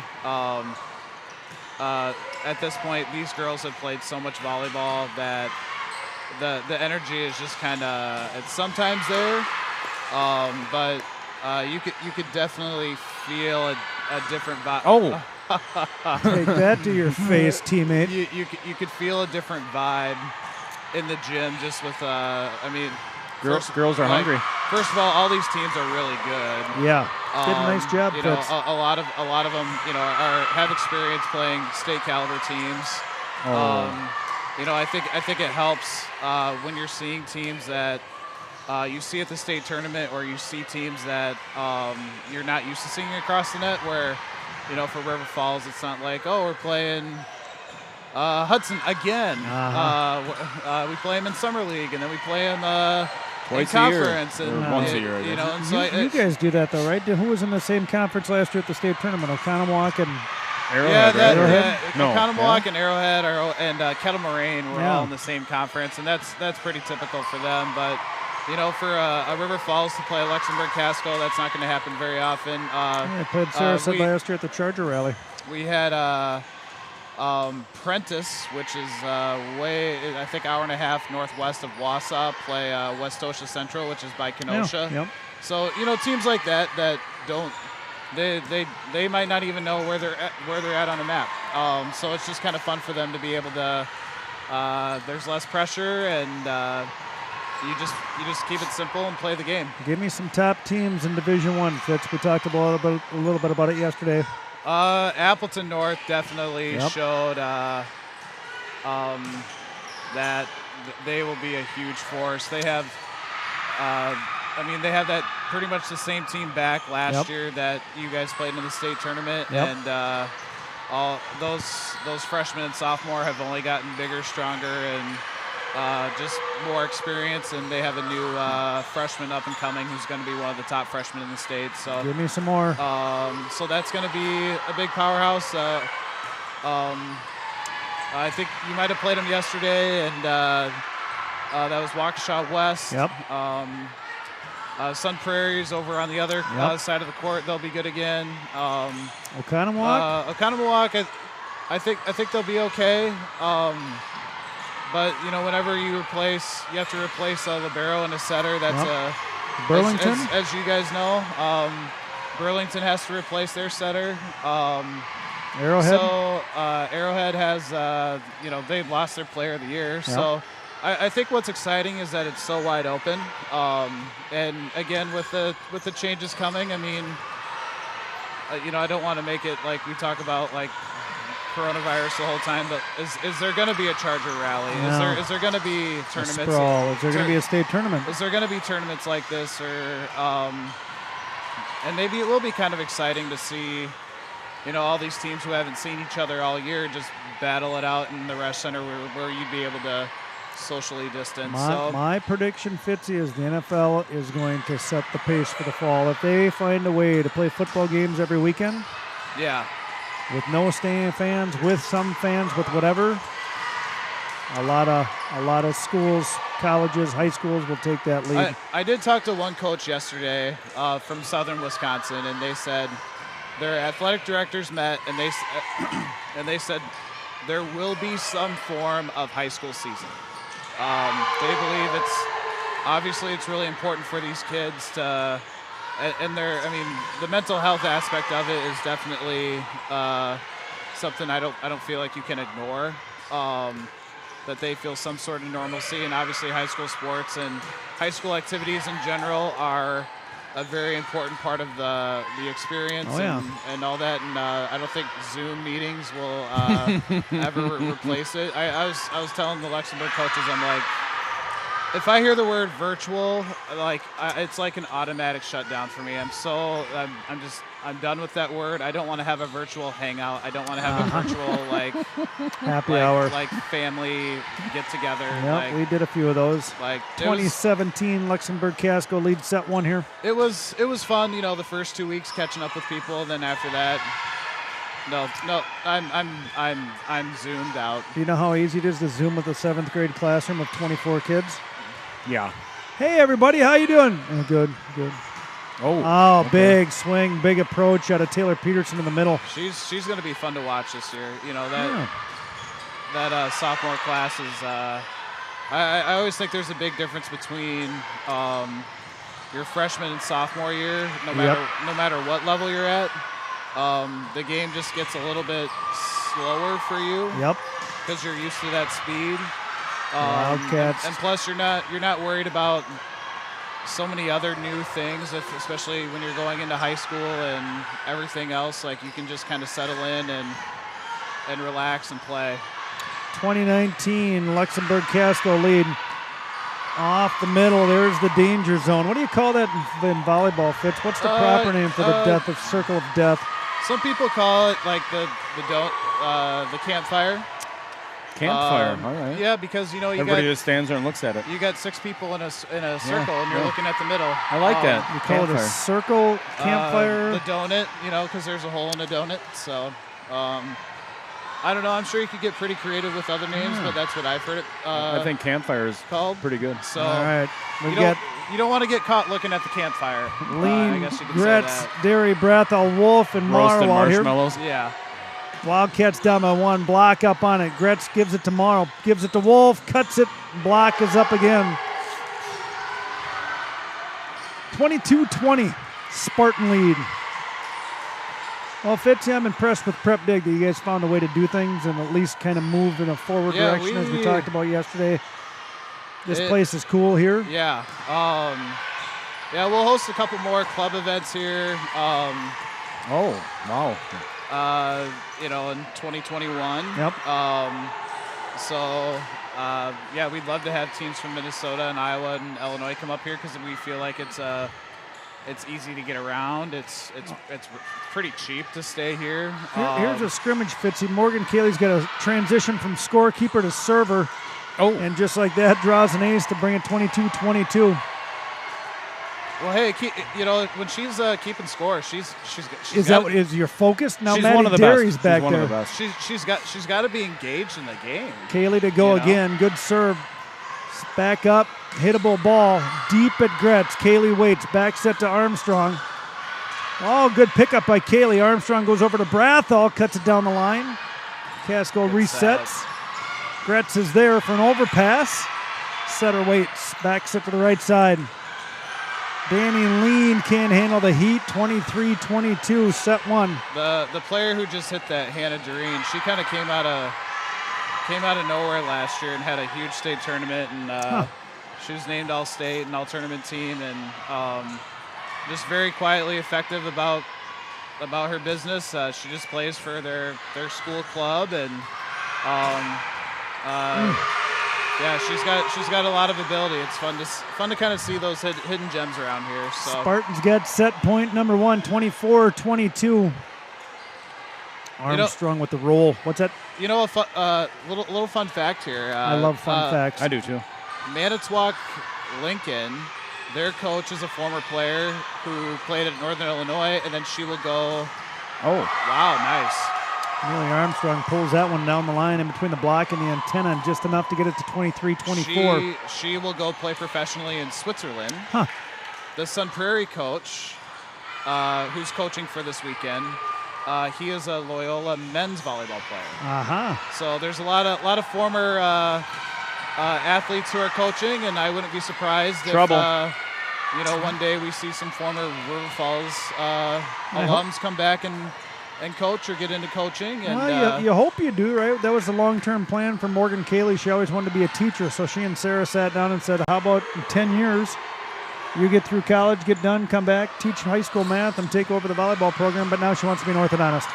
at this point, these girls have played so much volleyball that the energy is just kind of it's sometimes there, but you could definitely feel a different vibe. Oh, Take that to your face, teammate. You could feel a different vibe in the gym just with girls are hungry. First of all these teams are really good. Yeah. Did a nice job, You know, Fitz. a lot of them, have experience playing state caliber teams. Oh. I think it helps when you're seeing teams that you see at the state tournament, or you see teams that you're not used to seeing across the net. Where, for River Falls, it's not like, oh, we're playing Hudson again. We play them in summer league, and then we play them in Twice a year, conference, or and once a year, I guess. And so You guys do that, though, right? Who was in the same conference last year at the state tournament? Oconomowoc and Arrowhead, right? Arrowhead? No. Oconomowoc and Arrowhead and Kettle Moraine were Yeah. all in the same conference, and that's pretty typical for them. But for a River Falls to play Luxembourg Casco, that's not going to happen very often. I played Sarasota last year at the Charger Rally. We had Prentice, which is I think hour and a half northwest of Wausau, play West Osha Central, which is by Kenosha. Yep. So teams like that don't they might not even know where they're at on a map. So it's just kind of fun for them to be able to. There's less pressure, and you just keep it simple and play the game. Give me some top teams in Division I, Fitz. We talked a little bit about it yesterday. Appleton North definitely Yep. showed that they will be a huge force. They have, they have that pretty much the same team back last Yep. year that you guys played in the state tournament, Yep. and all those freshmen and sophomore have only gotten bigger, stronger, and just more experience, and they have a new freshman up and coming who's going to be one of the top freshmen in the state. So Give me some more. so that's going to be a big powerhouse. I think you might have played them yesterday, and that was Waukesha West. Yep. Sun Prairie's over on the other side of the court. They'll be good again. Oconomowoc? Oconomowoc, I think they'll be okay. But whenever you have to replace a libero and a setter. That's Burlington? as you guys know, Burlington has to replace their setter. Arrowhead? So Arrowhead has, they've lost their player of the year. Yep. So I think what's exciting is that it's so wide open. And again, with the changes coming, I mean, I don't want to make it like we talk about like coronavirus the whole time, but is there going to be a Charger rally? No. Is there going to be tournaments? Sprawl. Is there going to be a state tournament? Is there going to be tournaments like this, or and maybe it will be kind of exciting to see, all these teams who haven't seen each other all year just battle it out in the Resch Center where you'd be able to socially distance. My prediction, Fitzy, is the NFL is going to set the pace for the fall. If they find a way to play football games every weekend, yeah, with no staying fans, with some fans, with whatever, a lot of schools, colleges, high schools will take that lead. I did talk to one coach yesterday from Southern Wisconsin, and they said their athletic directors met, and they said there will be some form of high school season. They believe it's really important for these kids to, and the mental health aspect of it is definitely something I don't feel like you can ignore. That they feel some sort of normalcy, and obviously high school sports and high school activities in general are a very important part of the experience and all that. And I don't think Zoom meetings will ever replace it. I was telling the Luxembourg coaches, I'm like, if I hear the word virtual, it's like an automatic shutdown for me. I'm done with that word. I don't want to have a virtual hangout. I don't want to have a virtual happy hour, like family get together. Yep, we did a few of those. 2017 Luxembourg Casco lead set one here. It was fun, the first 2 weeks catching up with people. Then after that, no, I'm zoomed out. Do you know how easy it is to Zoom with a 7th grade classroom of 24 kids? Yeah. Hey everybody, how you doing? Good. Oh, okay. Big swing, big approach out of Taylor Peterson in the middle. She's going to be fun to watch this year. That sophomore class is. I always think there's a big difference between your freshman and sophomore year. No matter what level you're at, the game just gets a little bit slower for you. Yep. Because you're used to that speed. Wildcats. And plus, you're not worried about so many other new things, especially when you're going into high school and everything else. Like, you can just kind of settle in and relax and play. 2019 Luxembourg Casco lead. Off the middle, there's the danger zone. What do you call that in volleyball, Fitz? What's the proper name for the circle of death? Some people call it like the campfire. Campfire, all right. Yeah, because everybody just stands there and looks at it. You got 6 people in a circle, and you're looking at the middle. I like that. You call it a circle campfire. The donut, because there's a hole in a donut. So, I don't know. I'm sure you could get pretty creative with other names, but that's what I've heard it. I think campfire is called pretty good. So, all right, you don't want to get caught looking at the campfire. Lean, I guess you could Gretz, say that. Dairy, Brathel, Wolf, and Roasted Morrow out here. marshmallows. Yeah. Wildcats down by 1. Block up on it. Gretz gives it to Morrow. Gives it to Wolf. Cuts it. Block is up again. 22-20. Spartan lead. Well, Fitzy, I'm impressed with Prep Dig that you guys found a way to do things and at least kind of move in a forward direction as we talked about yesterday. This place is cool here. Yeah. We'll host a couple more club events here. Oh, wow. In 2021. Yep. We'd love to have teams from Minnesota and Iowa and Illinois come up here because we feel like it's easy to get around. It's pretty cheap to stay here. Here's a scrimmage, Fitzy. Morgan Cayley's got a transition from scorekeeper to server. Oh, And just like that, draws an ace to bring it 22-22. Well, hey, when she's keeping score, she's Is got, that is your focus? Now she's Maddie one of the Derry's best. back She's one there. of the best. she's got to be engaged in the game. Kaylee to go You know? again. Good serve. Back up. Hittable ball. Deep at Gretz. Kaylee waits. Back set to Armstrong. Oh, good pickup by Kaylee. Armstrong goes over to Brathall. Cuts it down the line. Casco Good resets. set. Gretz is there for an overpass. Setter waits. Back set to the right side. Danny Lean can't handle the heat. 23-22. Set one. The player who just hit that, Hannah Doreen, she kind of came out of nowhere last year and had a huge state tournament, and she was named all-state and all-tournament team, and just very quietly effective about her business. She just plays for their school club, and yeah, she's got a lot of ability. It's fun to kind of see those hidden gems around here. So Spartans get set point number one, 24-22. Armstrong with the roll. What's that? You know, a little fun fact here. I love fun facts. I do too. Manitowoc Lincoln, their coach is a former player who played at Northern Illinois, and then she will go. Oh, Wow, nice. Neely Armstrong pulls that one down the line in between the block and the antenna, and just enough to get it to 23-24. She will go play professionally in Switzerland. Huh. The Sun Prairie coach, who's coaching for this weekend, he is a Loyola men's volleyball player. Uh-huh. So there's a lot of former athletes who are coaching, and I wouldn't be surprised if one day we see some former River Falls alums come back and coach or get into coaching. And Well, you hope you do, right? That was the long-term plan for Morgan Cayley. She always wanted to be a teacher, so she and Sarah sat down and said, how about in 10 years, you get through college, get done, come back, teach high school math, and take over the volleyball program, but now she wants to be an orthodontist.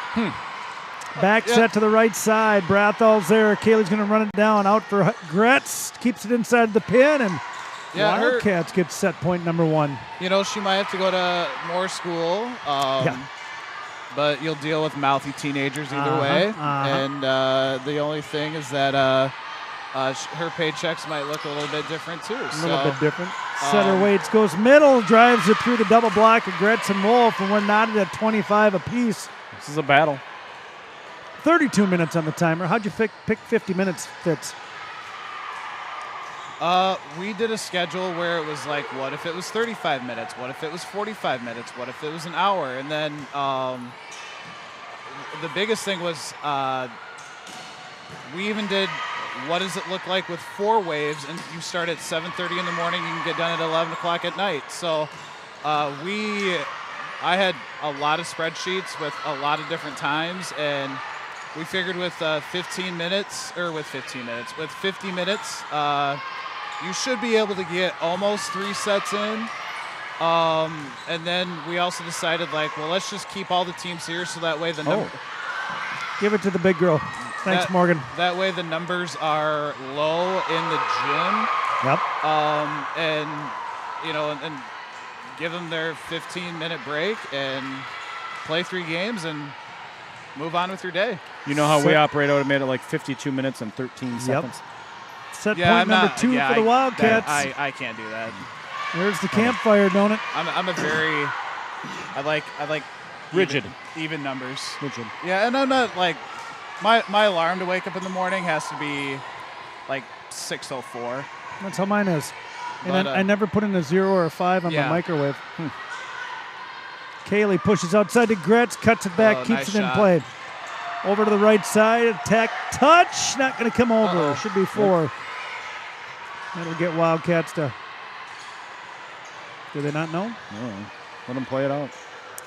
Back set to the right side. Brathall's there. Cayley's going to run it down. Out for Gretz. Keeps it inside the pin, and Wildcats get set point number one. You know, she might have to go to more school. But you'll deal with mouthy teenagers either way. And the only thing is that her paychecks might look a little bit different too. A little bit different. Setter waits, goes middle, drives it through the double block of Gretz and Wolf, and we're knotted at 25 apiece. this is a battle. 32 minutes on the timer. How'd you pick 50 minutes, Fitz? We did a schedule where it was like, what if it was 35 minutes? What if it was 45 minutes? What if it was an hour? And then the biggest thing was we even did what does it look like with 4 waves, and you start at 7:30 in the morning, you can get done at 11 o'clock at night. So I had a lot of spreadsheets with a lot of different times, and we figured with 50 minutes, you should be able to get almost 3 sets in. And then we also decided, like, well, let's just keep all the teams here so that way the number. Give it to the big girl. Thanks, Morgan. That way the numbers are low in the gym. Yep. And give them their 15-minute break and play 3 games and move on with your day. You know how we operate? I would have made it like 52 minutes and 13 seconds. Set point number 2 for the Wildcats. I can't do that. There's the campfire, don't it? I'm a very I like Rigid. even numbers. Rigid. Yeah, and I'm not like my alarm to wake up in the morning has to be like 6:04. That's how mine is. And But, I never put in a 0 or a 5 on yeah. my microwave. Kaylee pushes outside to Gretz, cuts it back, keeps nice it in shot. play. Over to the right side, attack, touch, not going to come over. Uh-oh. Should be 4. That'll get Wildcats to. Do they not know? No. Let them play it out.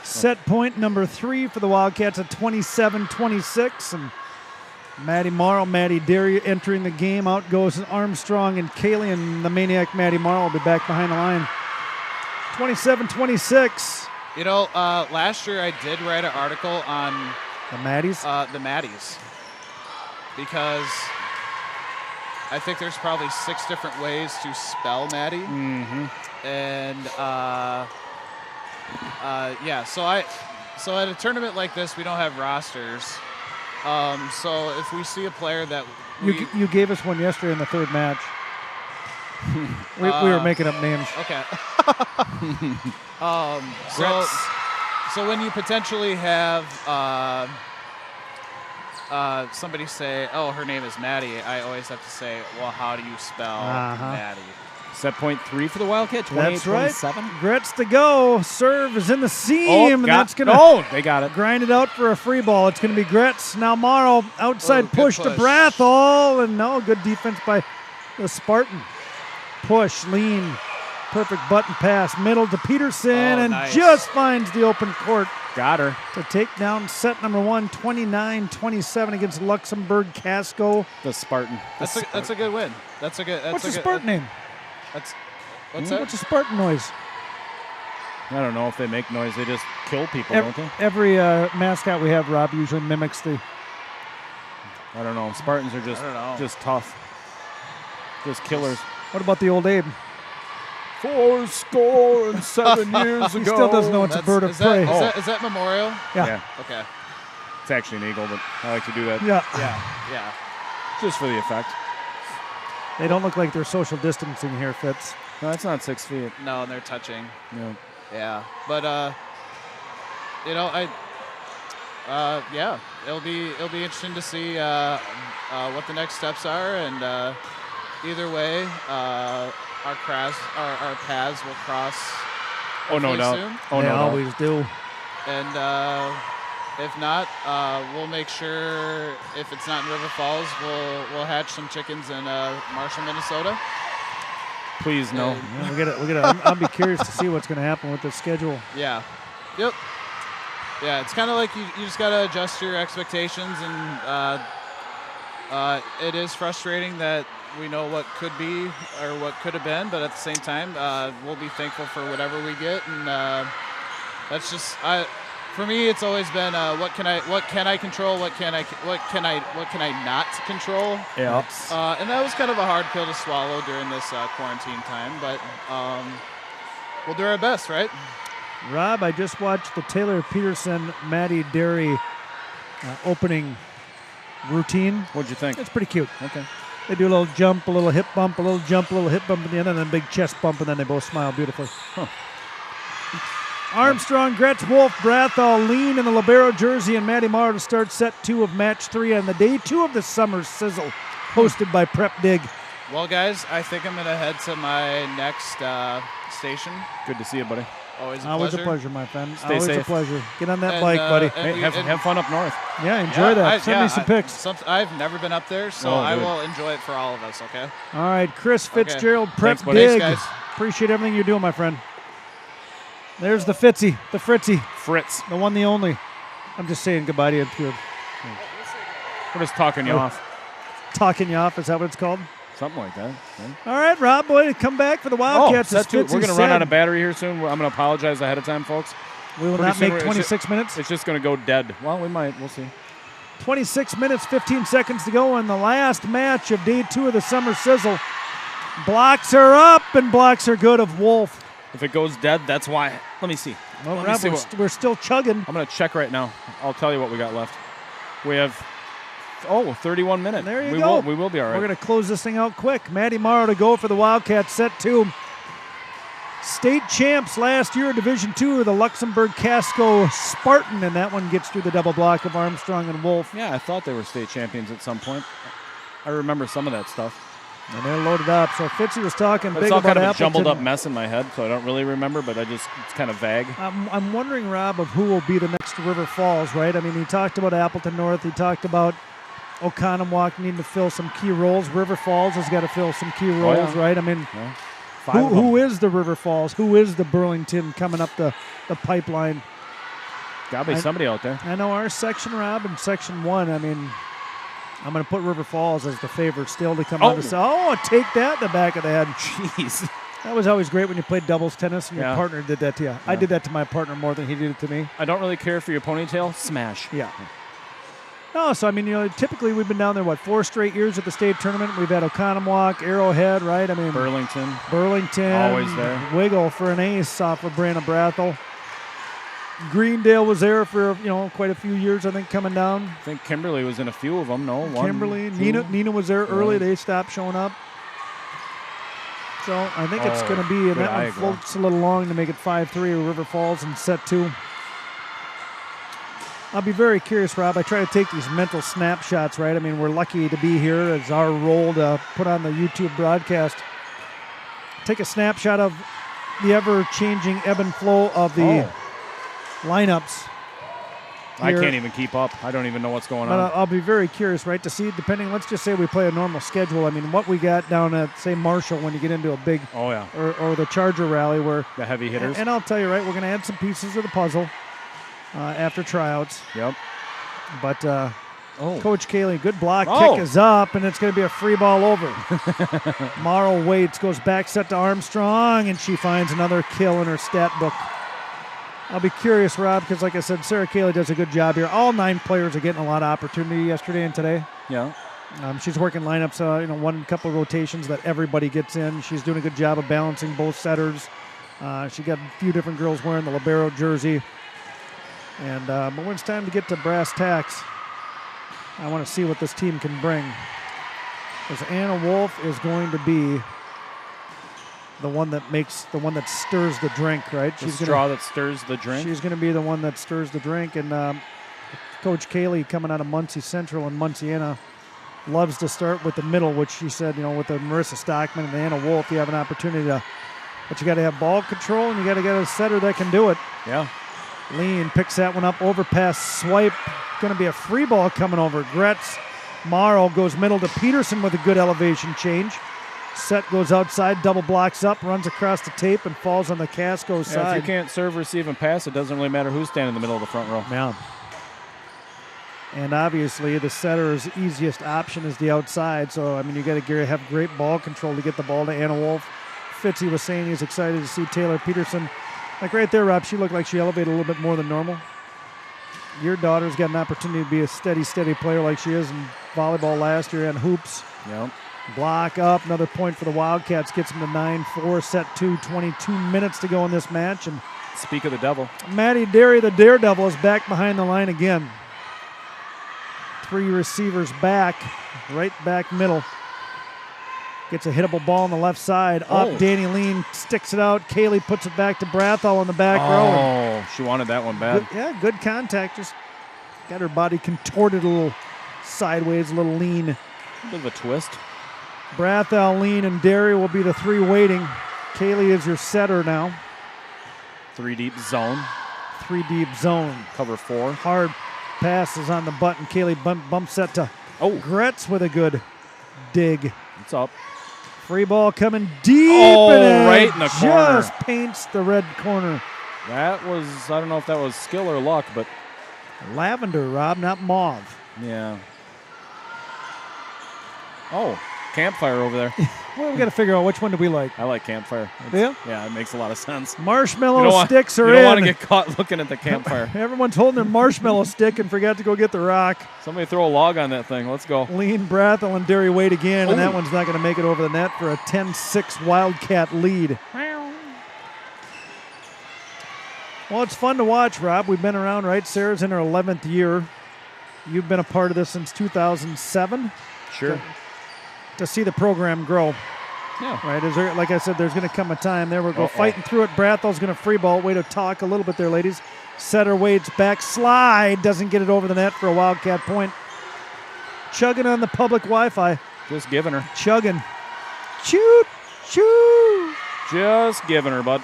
Set point number 3 for the Wildcats at 27-26. And Maddie Derry entering the game. Out goes Armstrong and Kaylee, and the maniac Maddie Marl will be back behind the line. 27-26. You know, last year I did write an article on The Maddies? the Maddies because I think there's probably 6 different ways to spell Maddie. Mm-hmm. And so at a tournament like this, we don't have rosters. So if we see a player that You gave us one yesterday in the third match. we were making up names. Okay. So when you potentially have somebody say, "Oh, her name is Maddie," I always have to say, "Well, how do you spell Maddie?" Set point 3 for the Wildcat. That's right. 28-27. Gretz to go. Serve is in the seam, and that's going to Oh, they got it. grind it out for a free ball. It's going to be Gretz. Now Morrow outside good push to push. Brathall, and no, good defense by the Spartan. Push, lean, perfect button pass, middle to Peterson, and nice. just finds the open court Got her. to take down set number 1, 29-27 against Luxembourg Casco. The Spartan. That's a good win. That's a good. That's What's a the good, Spartan name? That's what's that? What's the Spartan noise? I don't know if they make noise. They just kill people, don't they? Every mascot we have, Rob, usually mimics the. I don't know. Spartans are I don't know. just tough. Just killers. What about the old Abe? 7 years He still doesn't know it's a bird of prey. Is that Memorial? Yeah. Okay. It's actually an eagle, but I like to do that Yeah. Yeah. just for the effect. They don't look like they're social distancing here, Fitz. No, that's not 6 feet. No, and they're touching. No. Yeah, but it'll be interesting to see what the next steps are, and either way, our paths will cross. Oh, no hopefully doubt. soon. Oh, they no doubt. always do. And if not, we'll make sure if it's not in River Falls, we'll hatch some chickens in Marshall, Minnesota. Please, no. Yeah, I'll be curious to see what's going to happen with the schedule. Yeah. Yep. Yeah, it's kind of like you just got to adjust your expectations, and it is frustrating that we know what could be or what could have been, but at the same time, we'll be thankful for whatever we get, and that's just for me. It's always been what can I control, what can I not control. Yeah. And that was kind of a hard pill to swallow during this quarantine time, but we'll do our best, right? Rob, I just watched the Taylor Peterson Maddie Derry opening routine. What'd you think? It's pretty cute. Okay. They do a little jump, a little hip bump, a little jump, a little hip bump at the end, and then a big chest bump, and then they both smile beautifully. Armstrong, Gretz, Wolf, Brathall, Lean in the libero jersey, and Matty Morrow to start set 2 of match 3 on the day 2 of the Summer Sizzle, hosted by Prep Dig. Well, guys, I think I'm going to head to my next station. Good to see you, buddy. Always a Always pleasure. a pleasure, my friend. Stay Always a safe. pleasure. Get on that And, bike, buddy. Hey, have fun up north. Yeah, enjoy that. Send me some I- pics. I've never been up there, so Oh, I dude. will enjoy it for all of us, okay? All right, Chris Fitzgerald, Prep Thanks, buddy. Dig. Thanks, guys. Appreciate everything you're doing, my friend. There's the Fitzy, the Fritzy, Fritz. the one, the only. I'm just saying goodbye to you. We're just talking you Oh. off. Talking you off, is that what it's called? Something like that. Yeah. All right, Rob, boy, come back for the Wildcats. set as 2. Fitzy We're going to run said. out of battery here soon. I'm going to apologize ahead of time, folks. We will pretty not soon make we're- 26 minutes. It's just going to go dead. Well, we might. We'll see. 26 minutes, 15 seconds to go in the last match of day 2 of the Summer Sizzle. Blocks are up, and blocks are good of Wolf. If it goes dead, that's why. Let me see. Well, Let me Rob, see we're still chugging. I'm going to check right now. I'll tell you what we got left. We have 31 minutes. There you go. We will be all right. We're going to close this thing out quick. Matty Morrow to go for the Wildcats, set 2. State champs last year, Division II, the Luxembourg Casco Spartan, and that one gets through the double block of Armstrong and Wolf. Yeah, I thought they were state champions at some point. I remember some of that stuff. And they're loaded up. So Fitzy was talking But big it's all about kind of a Appleton. jumbled up mess in my head, so I don't really remember, but it's kind of vague. I'm wondering, Rob, of who will be the next River Falls, right? I mean, he talked about Appleton North. He talked about Oconomowoc needing to fill some key roles. River Falls has got to fill some key roles, yeah. right? I mean, Yeah. 5 of them. who is the River Falls? Who is the Burlington coming up the pipeline? Got to be somebody out there. I know our section, Rob, and Section 1, I mean, I'm going to put River Falls as the favorite still to come out and say, oh, take that in the back of the head. Jeez. That was always great when you played doubles tennis and your Yeah. partner did that to you. I did that to my partner more than he did it to me. I don't really care for your ponytail. Smash. Yeah. No, so I mean, typically we've been down there, 4 straight years at the state tournament. We've had Oconomowoc, Arrowhead, right? I mean, Burlington. Burlington. Always there. Wiggle for an ace off of Brandon Brathel. Greendale was there for quite a few years, I think, coming down. I think Kimberly was in a few of them. No, one, Kimberly, two. Nina was there early. Yeah. They stopped showing up. So I think it's Oh, going to be, and good that one eye, floats a little long to make it 5-3 River Falls in set 2. I'll be very curious, Rob. I try to take these mental snapshots, right? I mean, we're lucky to be here. It's our role to put on the YouTube broadcast. Take a snapshot of the ever-changing ebb and flow of the lineups. I here. can't even keep up. I don't even know what's going But on. I'll be very curious, right, to see, depending, let's just say we play a normal schedule. I mean, what we got down at, say, Marshall when you get into a big, Oh, yeah. or the Charger rally where, The heavy hitters. and I'll tell you, right, we're going to add some pieces of the puzzle after tryouts. Yep. But Oh. Coach Cayley, good block, Oh. kick is up, and it's going to be a free ball over. Morrow waits, goes back set to Armstrong, and she finds another kill in her stat book. I'll be curious, Rob, because like I said, Sarah Cayley does a good job here. All 9 players are getting a lot of opportunity yesterday and today. Yeah. She's working lineups, one couple of rotations that everybody gets in. She's doing a good job of balancing both setters. She got a few different girls wearing the libero jersey. And but when it's time to get to brass tacks, I want to see what this team can bring. Because Anna Wolf is going to be the one that stirs the drink, right? The straw that stirs the drink. She's going to be the one that stirs the drink. And Coach Cayley, coming out of Muncie Central and Munciana, loves to start with the middle, which she said, with the Marissa Stockman and Anna Wolf, you have an opportunity to, but you got to have ball control and you got to get a setter that can do it. Yeah. Lean picks that one up, overpass, swipe. Going to be a free ball coming over. Gretz. Morrow goes middle to Peterson with a good elevation change. Set goes outside, double blocks up, runs across the tape, and falls on the Casco Yeah, side. if you can't serve, receive, and pass, it doesn't really matter who's standing in the middle of the front row. Yeah. And obviously, the setter's easiest option is the outside. So, I mean, you got to have great ball control to get the ball to Anna Wolf. Fitzy was saying he's excited to see Taylor Peterson. Like right there, Rob, she looked like she elevated a little bit more than normal. Your daughter's got an opportunity to be a steady player like she is in volleyball last year and hoops. Yep. Block up, another point for the Wildcats, gets them to 9-4, set 2, 22 minutes to go in this match. And Speak of the devil. Maddie Derry, the Daredevil, is back behind the line again. 3 receivers back, right back middle. Gets a hittable ball on the left side. Oh. Up, Danny Lean sticks it out. Kaylee puts it back to Brathall in the back row. Oh, she wanted that one bad. Good contact. Just got her body contorted a little sideways, a little lean. A bit of a twist. Brathall, Lean, and Derry will be the 3 waiting. Kaylee is your setter now. 3 deep zone. 3 deep zone. Cover 4. Hard pass is on the button. Kaylee bumps that to Gretz with a good dig. It's up. Free ball coming deep. Oh, and it right in the corner. Just paints the red corner. That was, I don't know if that was skill or luck, but Lavender, Rob, not mauve. yeah. Oh, campfire over there. Well, we got to figure out which one do we like. I like campfire. Yeah? Yeah, it makes a lot of sense. Marshmallow sticks are You don't in. want to get caught looking at the campfire. Everyone's holding their marshmallow stick and forgot to go get the rock. Somebody throw a log on that thing. Let's go. Lean, Brathell, and Derry wait again, and that Ooh. one's not going to make it over the net for a 10-6 Wildcat lead. Well, it's fun to watch, Rob. We've been around, right? Sarah's in her 11th year. You've been a part of this since 2007. Sure. To see the program grow. Yeah. Right, is there, like I said, there's going to come a time. There we go, Uh-oh. fighting through it. Brathell's going to free ball. Way to talk a little bit there, ladies. Setter waits back, slide, doesn't get it over the net for a Wildcat point. Chugging on the public Wi-Fi. Just giving her. Chugging. Shoot, shoot. Just giving her, bud.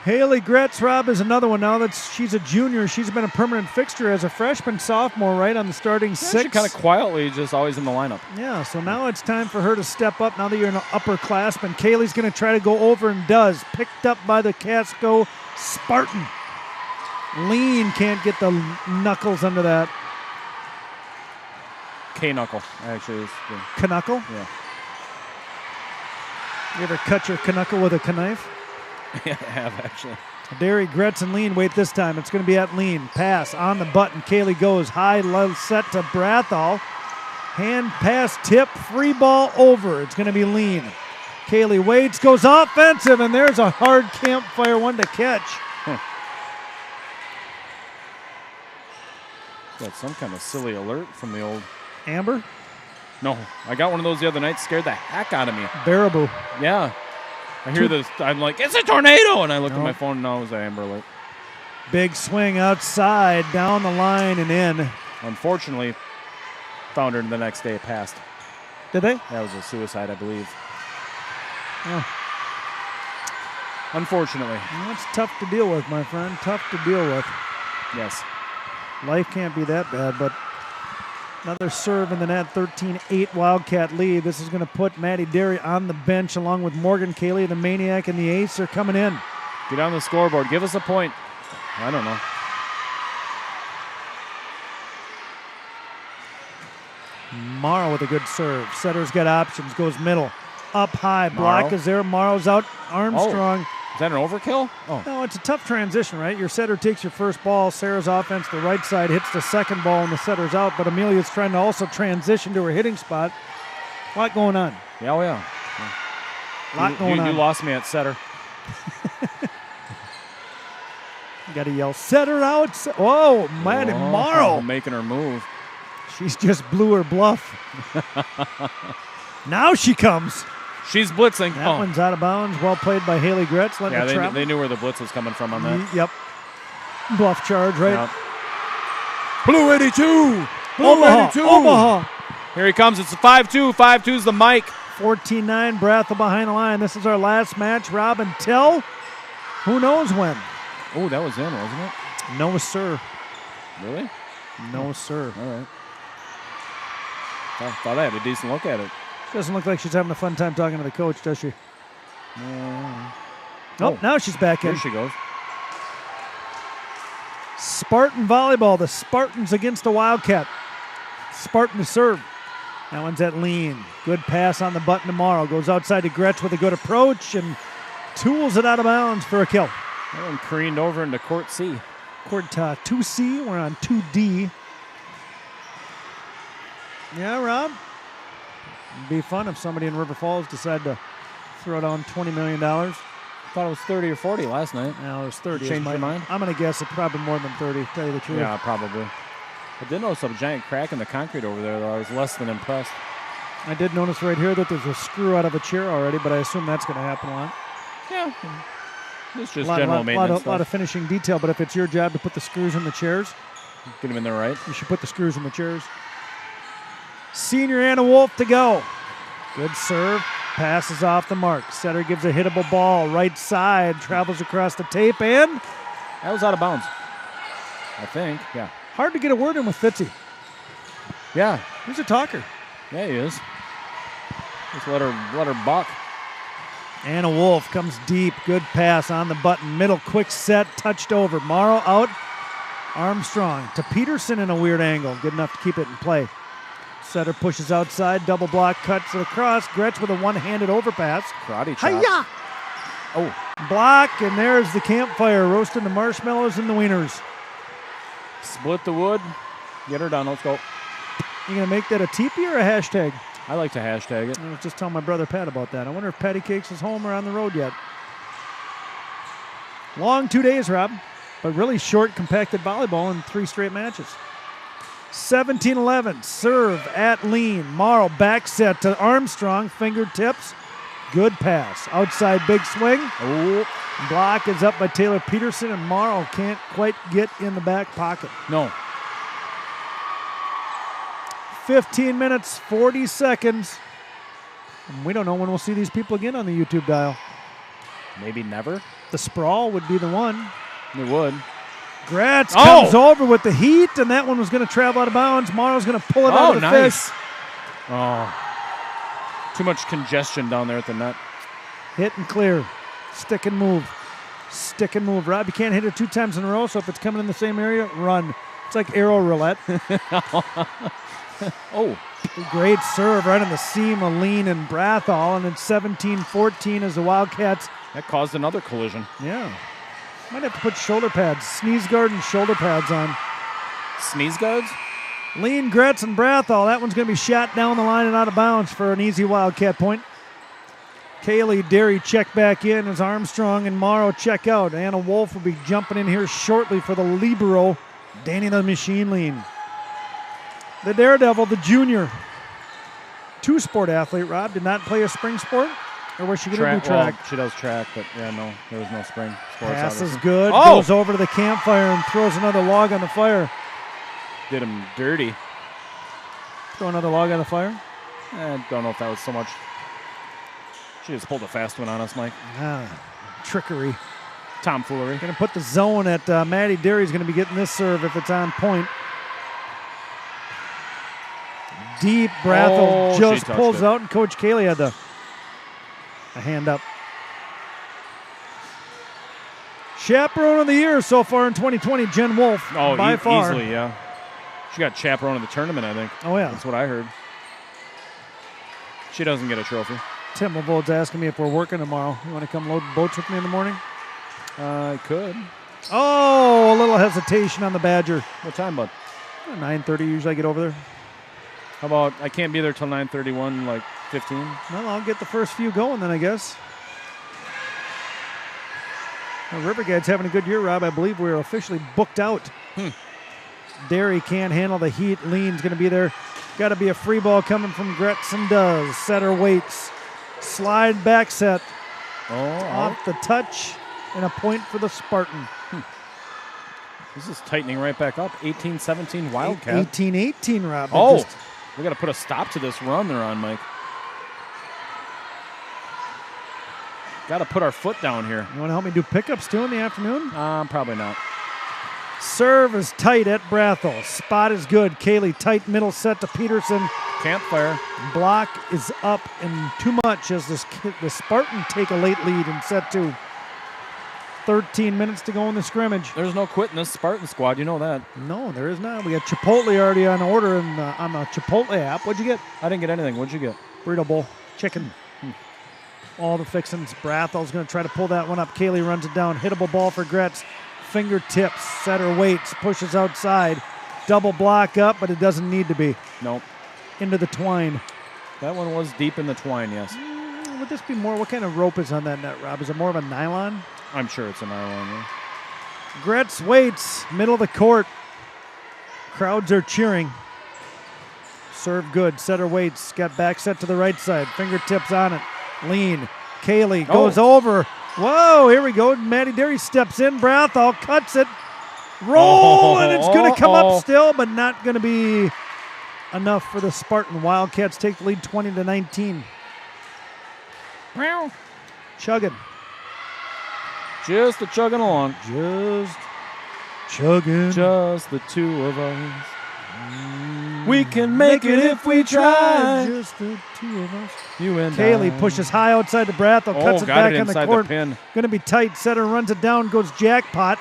Haley Gretz, Rob, is another one now that she's a junior. She's been a permanent fixture as a freshman, sophomore, right, on the starting Yeah, six. she kind of quietly just always in the lineup. Yeah, so now it's time for her to step up now that you're in an upperclassman. Kaylee's going to try to go over and does. Picked up by the Casco Spartan. Lean can't get the knuckles under that. K-knuckle, actually. Is the, Knuckle? yeah. You ever cut your knuckle with a knife? Yeah, I have, actually. Derry, Gretz, and Lean wait this time. It's going to be at Lean. Pass on the button. Kaylee goes high, low set to Brathall. Hand pass, tip, free ball over. It's going to be Lean. Kaylee waits, goes offensive, and there's a hard campfire one to catch. Got some kind of silly alert from the old. Amber? No, I got one of those the other night. Scared the heck out of me. Baraboo. Yeah. I hear this. I'm like, it's a tornado. And I look No. at my phone and now it was an Amber alert. Big swing outside, down the line and in. Unfortunately, found her the next day passed. Did they? That was a suicide, I believe. Oh. Unfortunately. Well, that's tough to deal with, my friend. Tough to deal with. Yes. Life can't be that bad, but another serve in the net, 13-8 Wildcat lead. This is going to put Maddie Derry on the bench along with Morgan Cayley. The Maniac and the Ace are coming in. Get on the scoreboard. Give us a point. I don't know. Morrow with a good serve. Setter's got options, goes middle. Up high, block Morrow. is there. Morrow's out. Armstrong. Is that an overkill? Oh. No, it's a tough transition, right? Your setter takes your first ball. Sarah's offense, the right side, hits the second ball, and the setter's out. But Amelia's trying to also transition to her hitting spot. A lot going on. Yeah, oh yeah. Lot going on. You lost me at setter. You got to yell, setter out. Whoa, Maddie Morrow. Making her move. She's just blew her bluff. Now she comes. She's blitzing. That one's out of bounds. Well played by Haley Gretz. Letting it travel. They knew where the blitz was coming from on that. Yep. Bluff charge, right? Yep. Blue 82. Blue Omaha. 82. Omaha. Here he comes. It's a 5-2. 5-2's the mic. 14-9. Brathel behind the line. This is our last match. Rob until who knows when. Oh, that was in, wasn't it? No, sir. Really? No, sir. All right. I thought I had a decent look at it. She doesn't look like she's having a fun time talking to the coach, does she? Oh, now she's back in. Here she goes. Spartan volleyball. The Spartans against the Wildcat. Spartan to serve. That one's at lean. Good pass on the button tomorrow. Goes outside to Gretsch with a good approach and tools it out of bounds for a kill. That one careened over into court C. Court 2C. We're on 2D. Yeah, Rob? It'd be fun if somebody in River Falls decided to throw down $20 million. Thought it was 30 or 40 last night. No, it was 30. Changed your mind? I'm going to guess it's probably more than 30, tell you the truth. Yeah, probably. I did notice a giant crack in the concrete over there, though. I was less than impressed. I did notice right here that there's a screw out of a chair already, but I assume that's going to happen a lot. Yeah. It's just general maintenance A lot of finishing detail, but if it's your job to put the screws in the chairs, get them in there right. you should put the screws in the chairs. Senior Anna Wolf to go. Good serve. Passes off the mark. Setter gives a hittable ball. Right side. Travels across the tape and That was out of bounds. I think. Yeah. hard to get a word in with Fitzy. Yeah. He's a talker. Yeah, he is. Just let her buck. Anna Wolf comes deep. Good pass on the button. Middle quick set. Touched over. Morrow out. Armstrong to Peterson in a weird angle. Good enough to keep it in play. Setter pushes outside. Double block. Cuts it across. Gretsch with a one-handed overpass. Karate chop. Hi-ya! Oh. Block, and there's the campfire. Roasting the marshmallows and the wieners. Split the wood. Get her done. Let's go. You going to make that a teepee or a hashtag? I like to hashtag it. I was just telling my brother Pat about that. I wonder if Patty Cakes is home or on the road yet. Long 2 days, Rob, but really short, compacted volleyball in 3 straight matches. 17-11, serve at lean. Morrow back set to Armstrong, fingertips. Good pass. Outside big swing. Oh. Block is up by Taylor Peterson, and Morrow can't quite get in the back pocket. No. 15 minutes, 40 seconds. And we don't know when we'll see these people again on the YouTube dial. Maybe never. The sprawl would be the one. It would. Gratz comes over with the heat, and that one was going to travel out of bounds. Morrow's going to pull it out of the nice. fish. Oh. Too much congestion down there at the net. Hit and clear. Stick and move. Stick and move. Rob, you can't hit it 2 times in a row, so if it's coming in the same area, run. It's like arrow roulette. Oh. Great serve right on the seam of Lean and Brathall, and it's 17-14 as the Wildcats. That caused another collision. Yeah. Might have to put shoulder pads, sneeze guard and shoulder pads on. Sneeze guards? Lean, Gretz, and Brathall. That one's going to be shot down the line and out of bounds for an easy Wildcat point. Kaylee Derry check back in as Armstrong and Morrow check out. Anna Wolf will be jumping in here shortly for the libero, Danny the Machine Lean. the Daredevil, the junior. Two-sport athlete, Rob. Did not play a spring sport? Or was she going to do track? Well, she does track, but yeah, no, there was no spring sports. Pass is obviously. good. Oh! Goes over to the campfire and throws another log on the fire. Did him dirty. Throw another log on the fire? I don't know if that was so much. She just pulled a fast one on us, Mike. Trickery. Tomfoolery. Going to put the zone at Maddie Derry's going to be getting this serve if it's on point. Deep. Brathel she just touched pulls it. out, and Coach Cayley had a hand up. Chaperone of the year so far in 2020, Jen Wolf. Oh, by far. easily, yeah. She got chaperone of the tournament, I think. Oh, yeah. That's what I heard. She doesn't get a trophy. Tim Lavold's asking me if we're working tomorrow. You want to come load boats with me in the morning? I could. Oh, a little hesitation on the Badger. What time, bud? 9:30 usually I get over there. How about I can't be there till 9:31, like 15? Well, I'll get the first few going then, I guess. Well, Rivergate's having a good year, Rob. I believe we're officially booked out. Derry can't handle the heat. Lean's going to be there. Got to be a free ball coming from Gretson. Does. Setter waits. Slide back set. Off the touch. And a point for the Spartan. This is tightening right back up. 18-17 Wildcat. 18-18, Rob. Oh, we got to put a stop to this run they're on, Mike. Got to put our foot down here. You want to help me do pickups too in the afternoon? Probably not. Serve is tight at Brathel. Spot is good. Kaylee tight middle set to Peterson. Campfire. Block is up and too much as the Spartan take a late lead in set 2. 13 minutes to go in the scrimmage. There's no quit in this Spartan squad. You know that. No, there is not. We got Chipotle already on order on the Chipotle app. What'd you get? I didn't get anything. What'd you get? Burrito bowl. Chicken. All the fixings. Brathel's going to try to pull that one up. Kaylee runs it down. Hittable ball for Gretz. Fingertips. Setter waits. Pushes outside. Double block up, but it doesn't need to be. Nope. Into the twine. That one was deep in the twine, yes. Would this be more? What kind of rope is on that net, Rob? Is it more of a nylon? I'm sure it's a nylon. Yeah. Gretz waits. Middle of the court. Crowds are cheering. Serve good. Setter waits. Got back set to the right side. Fingertips on it. Lean. Kaylee goes over. Whoa, here we go. Maddie Derry steps in. Brathel cuts it. Roll, and it's going to come up still, but not going to be enough for the Spartan. Wildcats take the lead 20-19. Chugging. Just a chugging along. Just chugging. Just the two of us. We can make it if we try. Just the two of us. You and Kaylee I. pushes high outside the Brathel, cuts it got back it on the inside court. pin. Going to be tight. Setter runs it down, goes jackpot.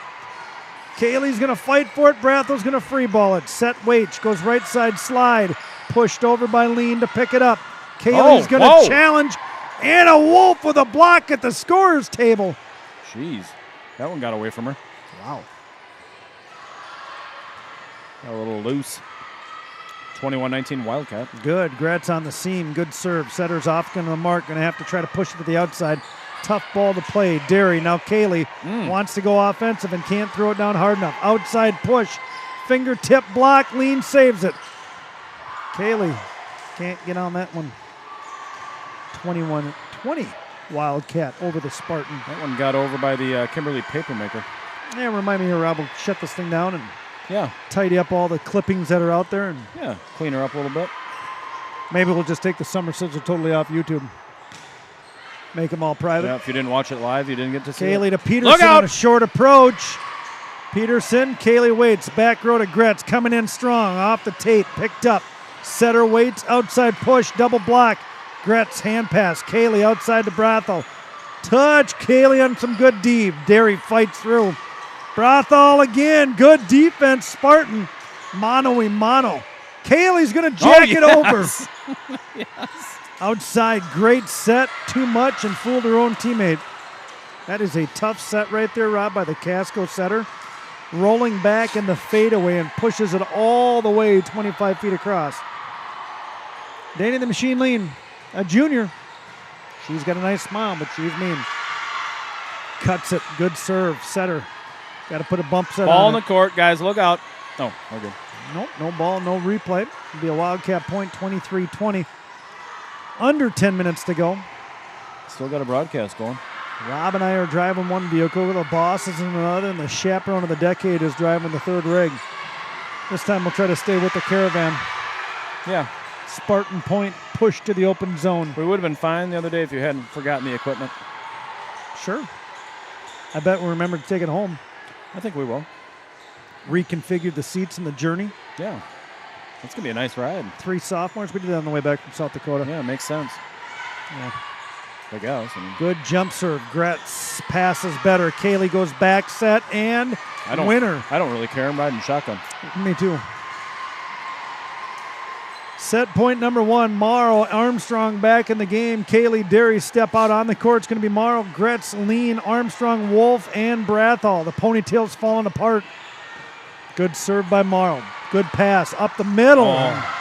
Kaylee's going to fight for it. Brathel's going to free ball it. Set waits, goes right side slide. Pushed over by Lean to pick it up. Kaylee's going to challenge. Anna Wolf with a block at the scorer's table. Jeez. That one got away from her. Wow. Got a little loose. 21-19 Wildcat. Good. Gretz on the seam. Good serve. Setter's off going to the mark. Going to have to try to push it to the outside. Tough ball to play. Derry. Now Kaylee wants to go offensive and can't throw it down hard enough. Outside push. Fingertip block. Lean saves it. Kaylee can't get on that one. 21-20 Wildcat over the Spartan. That one got over by the Kimberly Papermaker. Yeah, remind me here, Rob. We'll shut this thing down and Yeah. tidy up all the clippings that are out there. And Yeah. Clean her up a little bit. maybe we'll just take the Summer Sizzle totally off YouTube. Make them all private. Yeah, if you didn't watch it live, you didn't get to see Kaylee it. to Peterson. Look out! On a short approach. Peterson, Kaylee waits. Back row to Gretz. Coming in strong. Off the tape. Picked up. Setter waits. Outside push. Double block. Gretz hand pass. Kaylee outside to Brathel. Touch. Kaylee on some good D. Derry fights through. Brathel again. Good defense. Spartan. Mono. Kaylee's going to jack it over. Outside, great set, too much, and fooled her own teammate. That is a tough set right there, Rob, by the Casco setter. Rolling back in the fadeaway and pushes it all the way 25 feet across. Danny the Machine Lean, a junior. She's got a nice smile, but she's mean. Cuts it, good serve, setter. Got to put a bump set Ball on in the it. court, guys. Look out. Oh, okay. Nope, no ball, no replay. It'll be a Wildcat point, 23-20. Under 10 minutes to go. Still got a broadcast going. Rob and I are driving one vehicle, the boss is in another, and the chaperone of the decade is driving the third rig. This time we'll try to stay with the caravan. Yeah. Spartan point pushed to the open zone. We would have been fine the other day if you hadn't forgotten the equipment. Sure. I bet we remembered to take it home. I think we will. Reconfigured the seats in the journey. Yeah. It's going to be a nice ride. 3 sophomores. We did that on the way back from South Dakota. Yeah, it makes sense. Yeah. I guess. I mean, Good jump serve. Gretz passes better. Kaylee goes back set and winner. I don't really care. I'm riding shotgun. Me too. Set point number 1. Morrow Armstrong back in the game. Kaylee Derry step out on the court. It's going to be Morrow, Gretz, Lean, Armstrong, Wolf, and Brathall. The ponytail's falling apart. Good serve by Morrow. Good pass up the middle. Oh.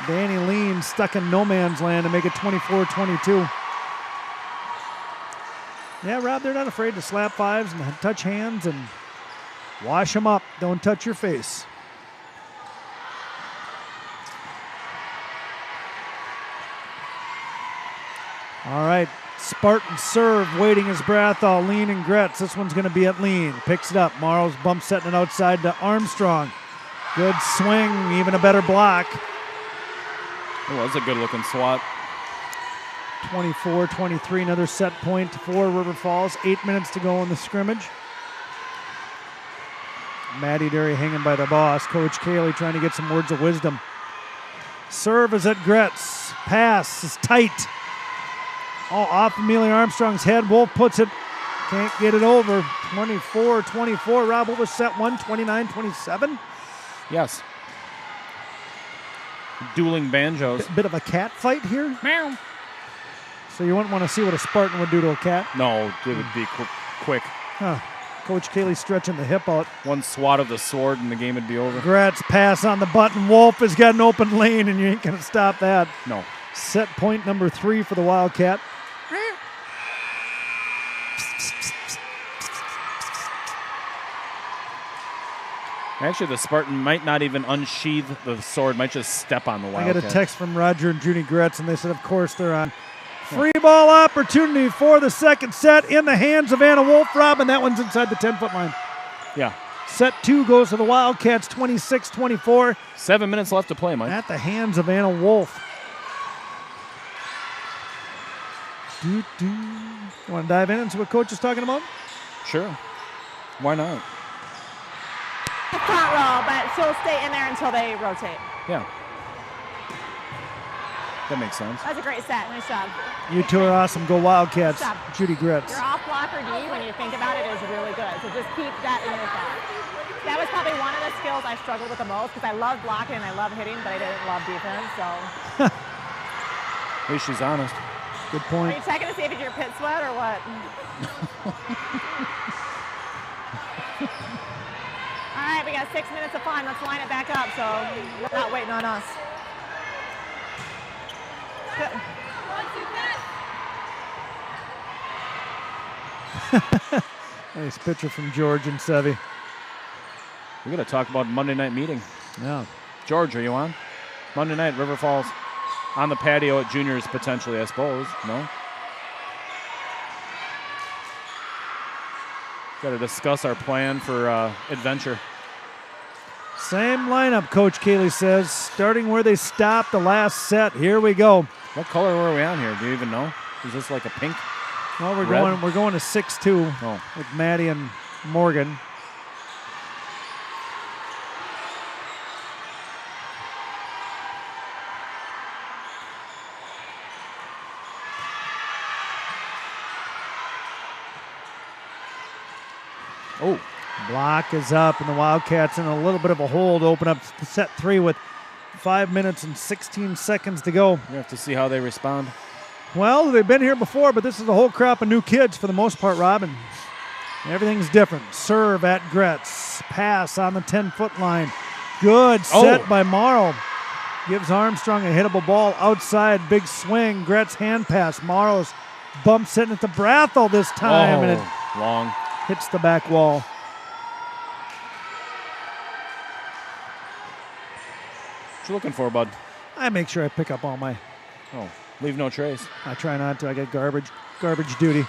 Danny Lean stuck in no man's land to make it 24-22. Yeah, Rob, they're not afraid to slap fives and touch hands and wash them up. Don't touch your face. All right, Spartan serve waiting is Brathall, Lean and Gretz. This one's going to be at Lean. Picks it up. Morrow's bump setting it outside to Armstrong. Good swing, even a better block. It was a good-looking swat. 24-23, another set point for River Falls. 8 minutes to go in the scrimmage. Maddie Derry hanging by the boss. Coach Kaylee trying to get some words of wisdom. Serve is at Gretz. Pass is tight. Oh, off Amelia Armstrong's head. Wolf puts it. Can't get it over. 24-24. Rob, what was set one? 29-27? Yes. Dueling banjos. Bit of a cat fight here. Meow. So you wouldn't want to see what a Spartan would do to a cat? No, it would be quick. Huh. Coach Kaylee stretching the hip out. One swat of the sword and the game would be over. Gretz pass on the button. Wolf has got an open lane, and you ain't going to stop that. No. Set point number 3 for the Wildcat. Actually, the Spartan might not even unsheath the sword, might just step on the I Wildcat. got a text from Roger and Junie Gretz, and they said, of course, they're on. Free ball opportunity for the second set in the hands of Anna Wolf. Robin, that one's inside the 10-foot line. Yeah. Set 2 goes to the Wildcats, 26-24. 7 minutes left to play, Mike. At the hands of Anna Wolf. You want to dive in and see what Coach is talking about? Sure. Why not? Front row, but she'll stay in there until they rotate. Yeah. That makes sense. That's a great set. Nice job. You two are awesome. Go Wildcats. Stop. Judy Gretz. Your off blocker D, when you think about it, is really good. So just keep that in your thought. That was probably one of the skills I struggled with the most because I love blocking and I love hitting, but I didn't love defense. So. At least she's honest. Good Are point. you checking to see if it's your pit sweat or what? All right, we got 6 minutes of fun. Let's line it back up so you're not waiting on us. Good. Nice picture from George and Sevy. We're going to talk about Monday night meeting. Yeah. George, are you on? Monday night, River Falls. On the patio at juniors, potentially, I suppose. No? Got to discuss our plan for adventure. Same lineup, Coach Kaylee says. Starting where they stopped the last set. Here we go. What color were we on here? Do you even know? Is this like a pink? Well, we're Red? going to 6-2 Oh. with Maddie and Morgan. Oh. Block is up, and the Wildcats in a little bit of a hole to open up set 3 with 5 minutes and 16 seconds to go. We have to see how they respond. Well, they've been here before, but this is a whole crop of new kids for the most part, Robin. Everything's different. Serve at Gretz. Pass on the 10-foot line. Good set by Morrow. Gives Armstrong a hittable ball outside. Big swing. Gretz hand pass. Morrow's bump setting it to Brathall this time, and it long. hits the back wall. you looking for, bud? I make sure I pick up all my. Oh, leave no trace. I try not to. I get garbage duty.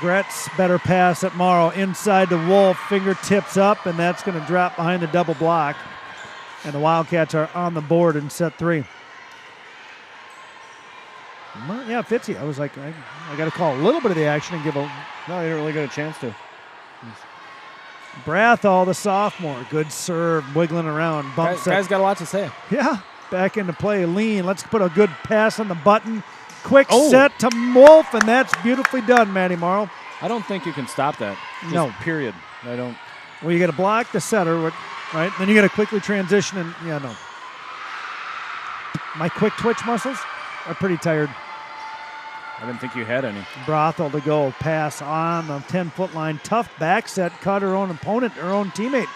Gretz, better pass at Morrow. Inside to Wolf, fingertips up, and that's going to drop behind the double block. And the Wildcats are on the board in set 3. Yeah, Fitzy. I was like, I got to call a little bit of the action and give a. No, you didn't really get a chance to. Brathall, the sophomore. Good serve, wiggling around. Bump set. Guy's got a lot to say. Yeah, back into play. Lean. Let's put a good pass on the button. Quick Oh. set to Wolf, and that's beautifully done, Matty Morrow. I don't think you can stop that. Just No. Period. I don't. Well, you got to block the setter, right? Then you got to quickly transition, and yeah, no. My quick twitch muscles are pretty tired. I didn't think you had any. Brathall to go. Pass on the 10-foot line. Tough back set. Caught her own opponent, her own teammate.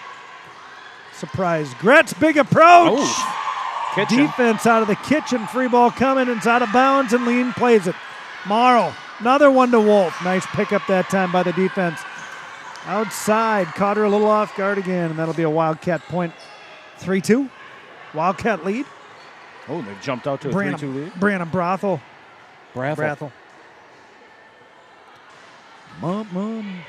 Surprise. Gretz, big approach. Oh, kitchen. Defense out of the kitchen. Free ball coming. It's out of bounds, and Lean plays it. Morrow, another one to Wolf. Nice pickup that time by the defense. Outside. Caught her a little off guard again, and that'll be a Wildcat point. 3-2. Wildcat lead. Oh, they've jumped out to a 3-2 lead. Brandon Brathall. Brathall. Mom.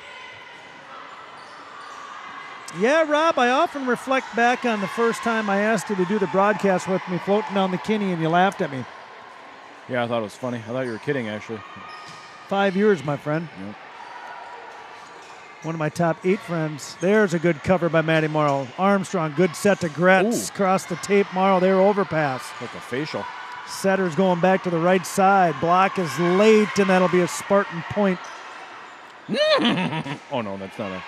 Yeah, Rob, I often reflect back on the first time I asked you to do the broadcast with me floating down the Kinney, and you laughed at me. Yeah, I thought it was funny. I thought you were kidding, actually. 5 years, my friend. Yep. One of my top 8 friends. There's a good cover by Matty Morrow. Armstrong, good set to Gretz. Ooh. Across the tape, Morrow, there overpass. Like a facial. Setter's going back to the right side. Block is late, and that'll be a Spartan point. Oh, no, that's not a...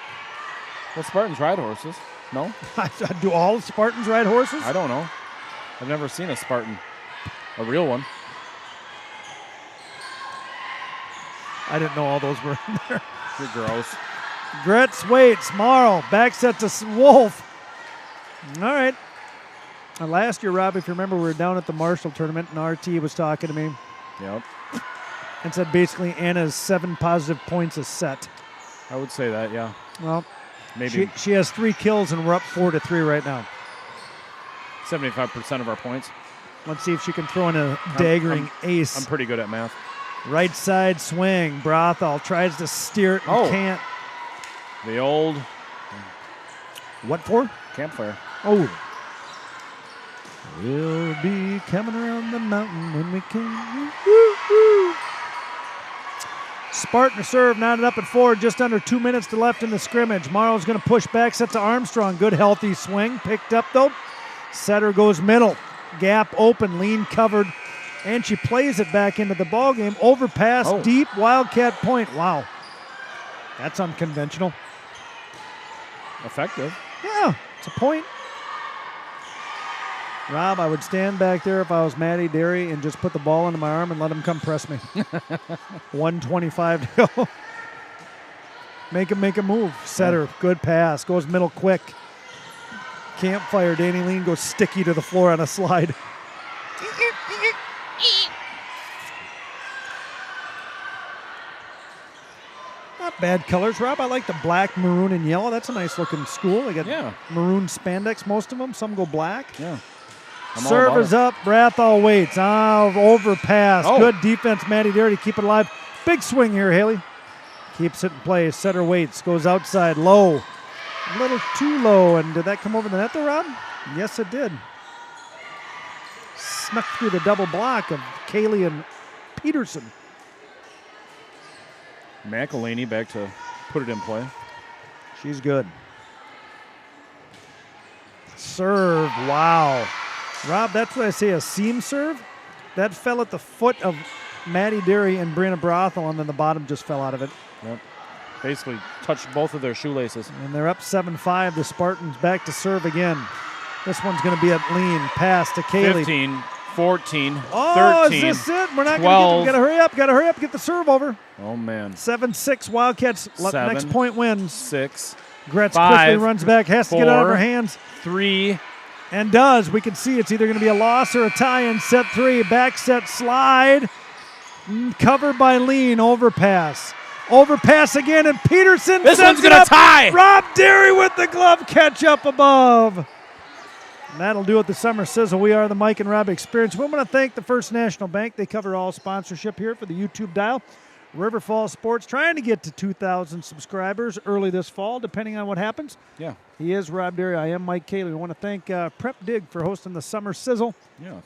Well, Spartans ride horses. No? Do all Spartans ride horses? I don't know. I've never seen a Spartan. A real one. I didn't know all those were in there. You're gross. Gretz waits. Morrow. Back set to Wolf. All right. Last year, Rob, if you remember, we were down at the Marshall tournament, and RT was talking to me Yep. and said basically Anna's 7 positive points a set. I would say that, yeah. Well, Maybe she has 3 kills, and we're up 4-3 right now. 75% of our points. Let's see if she can throw in a daggering ace. I'm pretty good at math. Right side swing. Brathall tries to steer it and Oh. can't. The old What for? campfire. Oh. We'll be coming around the mountain when we can. Woo-hoo. Spartan serve, knotted up at 4, just under 2 minutes to left in the scrimmage. Morrow's going to push back, set to Armstrong. Good healthy swing. Picked up though. Setter goes middle. Gap open, Lean covered. And she plays it back into the ball game. Overpass, Oh. deep, Wildcat point. Wow. That's unconventional. Effective. Yeah, it's a point. Rob, I would stand back there if I was Matty Derry and just put the ball into my arm and let him come press me. 1:25 to go. Make a move. Setter, good pass. Goes middle quick. Campfire, Danny Lean goes sticky to the floor on a slide. Not bad colors, Rob. I like the black, maroon, and yellow. That's a nice looking school. They got Yeah. maroon spandex, most of them. Some go black. Yeah. I'm all Serve about is it. up. Brathall waits. Overpass. Oh. Good defense, Matty Derry, to keep it alive. Big swing here, Haley. Keeps it in play. Setter waits. Goes outside. Low. A little too low. And did that come over the net there, Rob? Yes, it did. Snuck through the double block of Kaylee and Peterson. McElhaney back to put it in play. She's good. Serve. Wow. Rob, that's what I say, a seam serve. That fell at the foot of Matty Derry and Brianna Brathall, and then the bottom just fell out of it. Yep. Basically touched both of their shoelaces. And they're up 7-5. The Spartans back to serve again. This one's going to be at Lean. Pass to Kaylee. 15, 14, Oh, 13. is this it? We're not going to get 12. Got to hurry up. Got to hurry up. Get the serve over. Oh, man. 7-6. Wildcats. 7. Next point wins. 6, Gretz 5, quickly runs back. Has to get out of 4. her hands. 3. And does. We can see it's either going to be a loss or a tie in set 3. Back set slide. Covered by Lean. Overpass. Overpass again, and Peterson This sends one's it going up. to tie. Rob Derry with the glove catch up above. And that'll do it, the Summer Sizzle. We are the Mike and Rob Experience. We want to thank the First National Bank. They cover all sponsorship here for the YouTube dial. River Falls Sports trying to get to 2,000 subscribers early this fall, depending on what happens. Yeah. He is Rob Derry. I am Mike Cayley. We want to thank Prep Dig for hosting the Summer Sizzle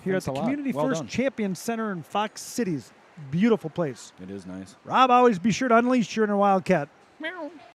here at the Community First Champion Center in Fox Cities. Beautiful place. It is nice. Rob, always be sure to unleash your inner Wildcat. Meow.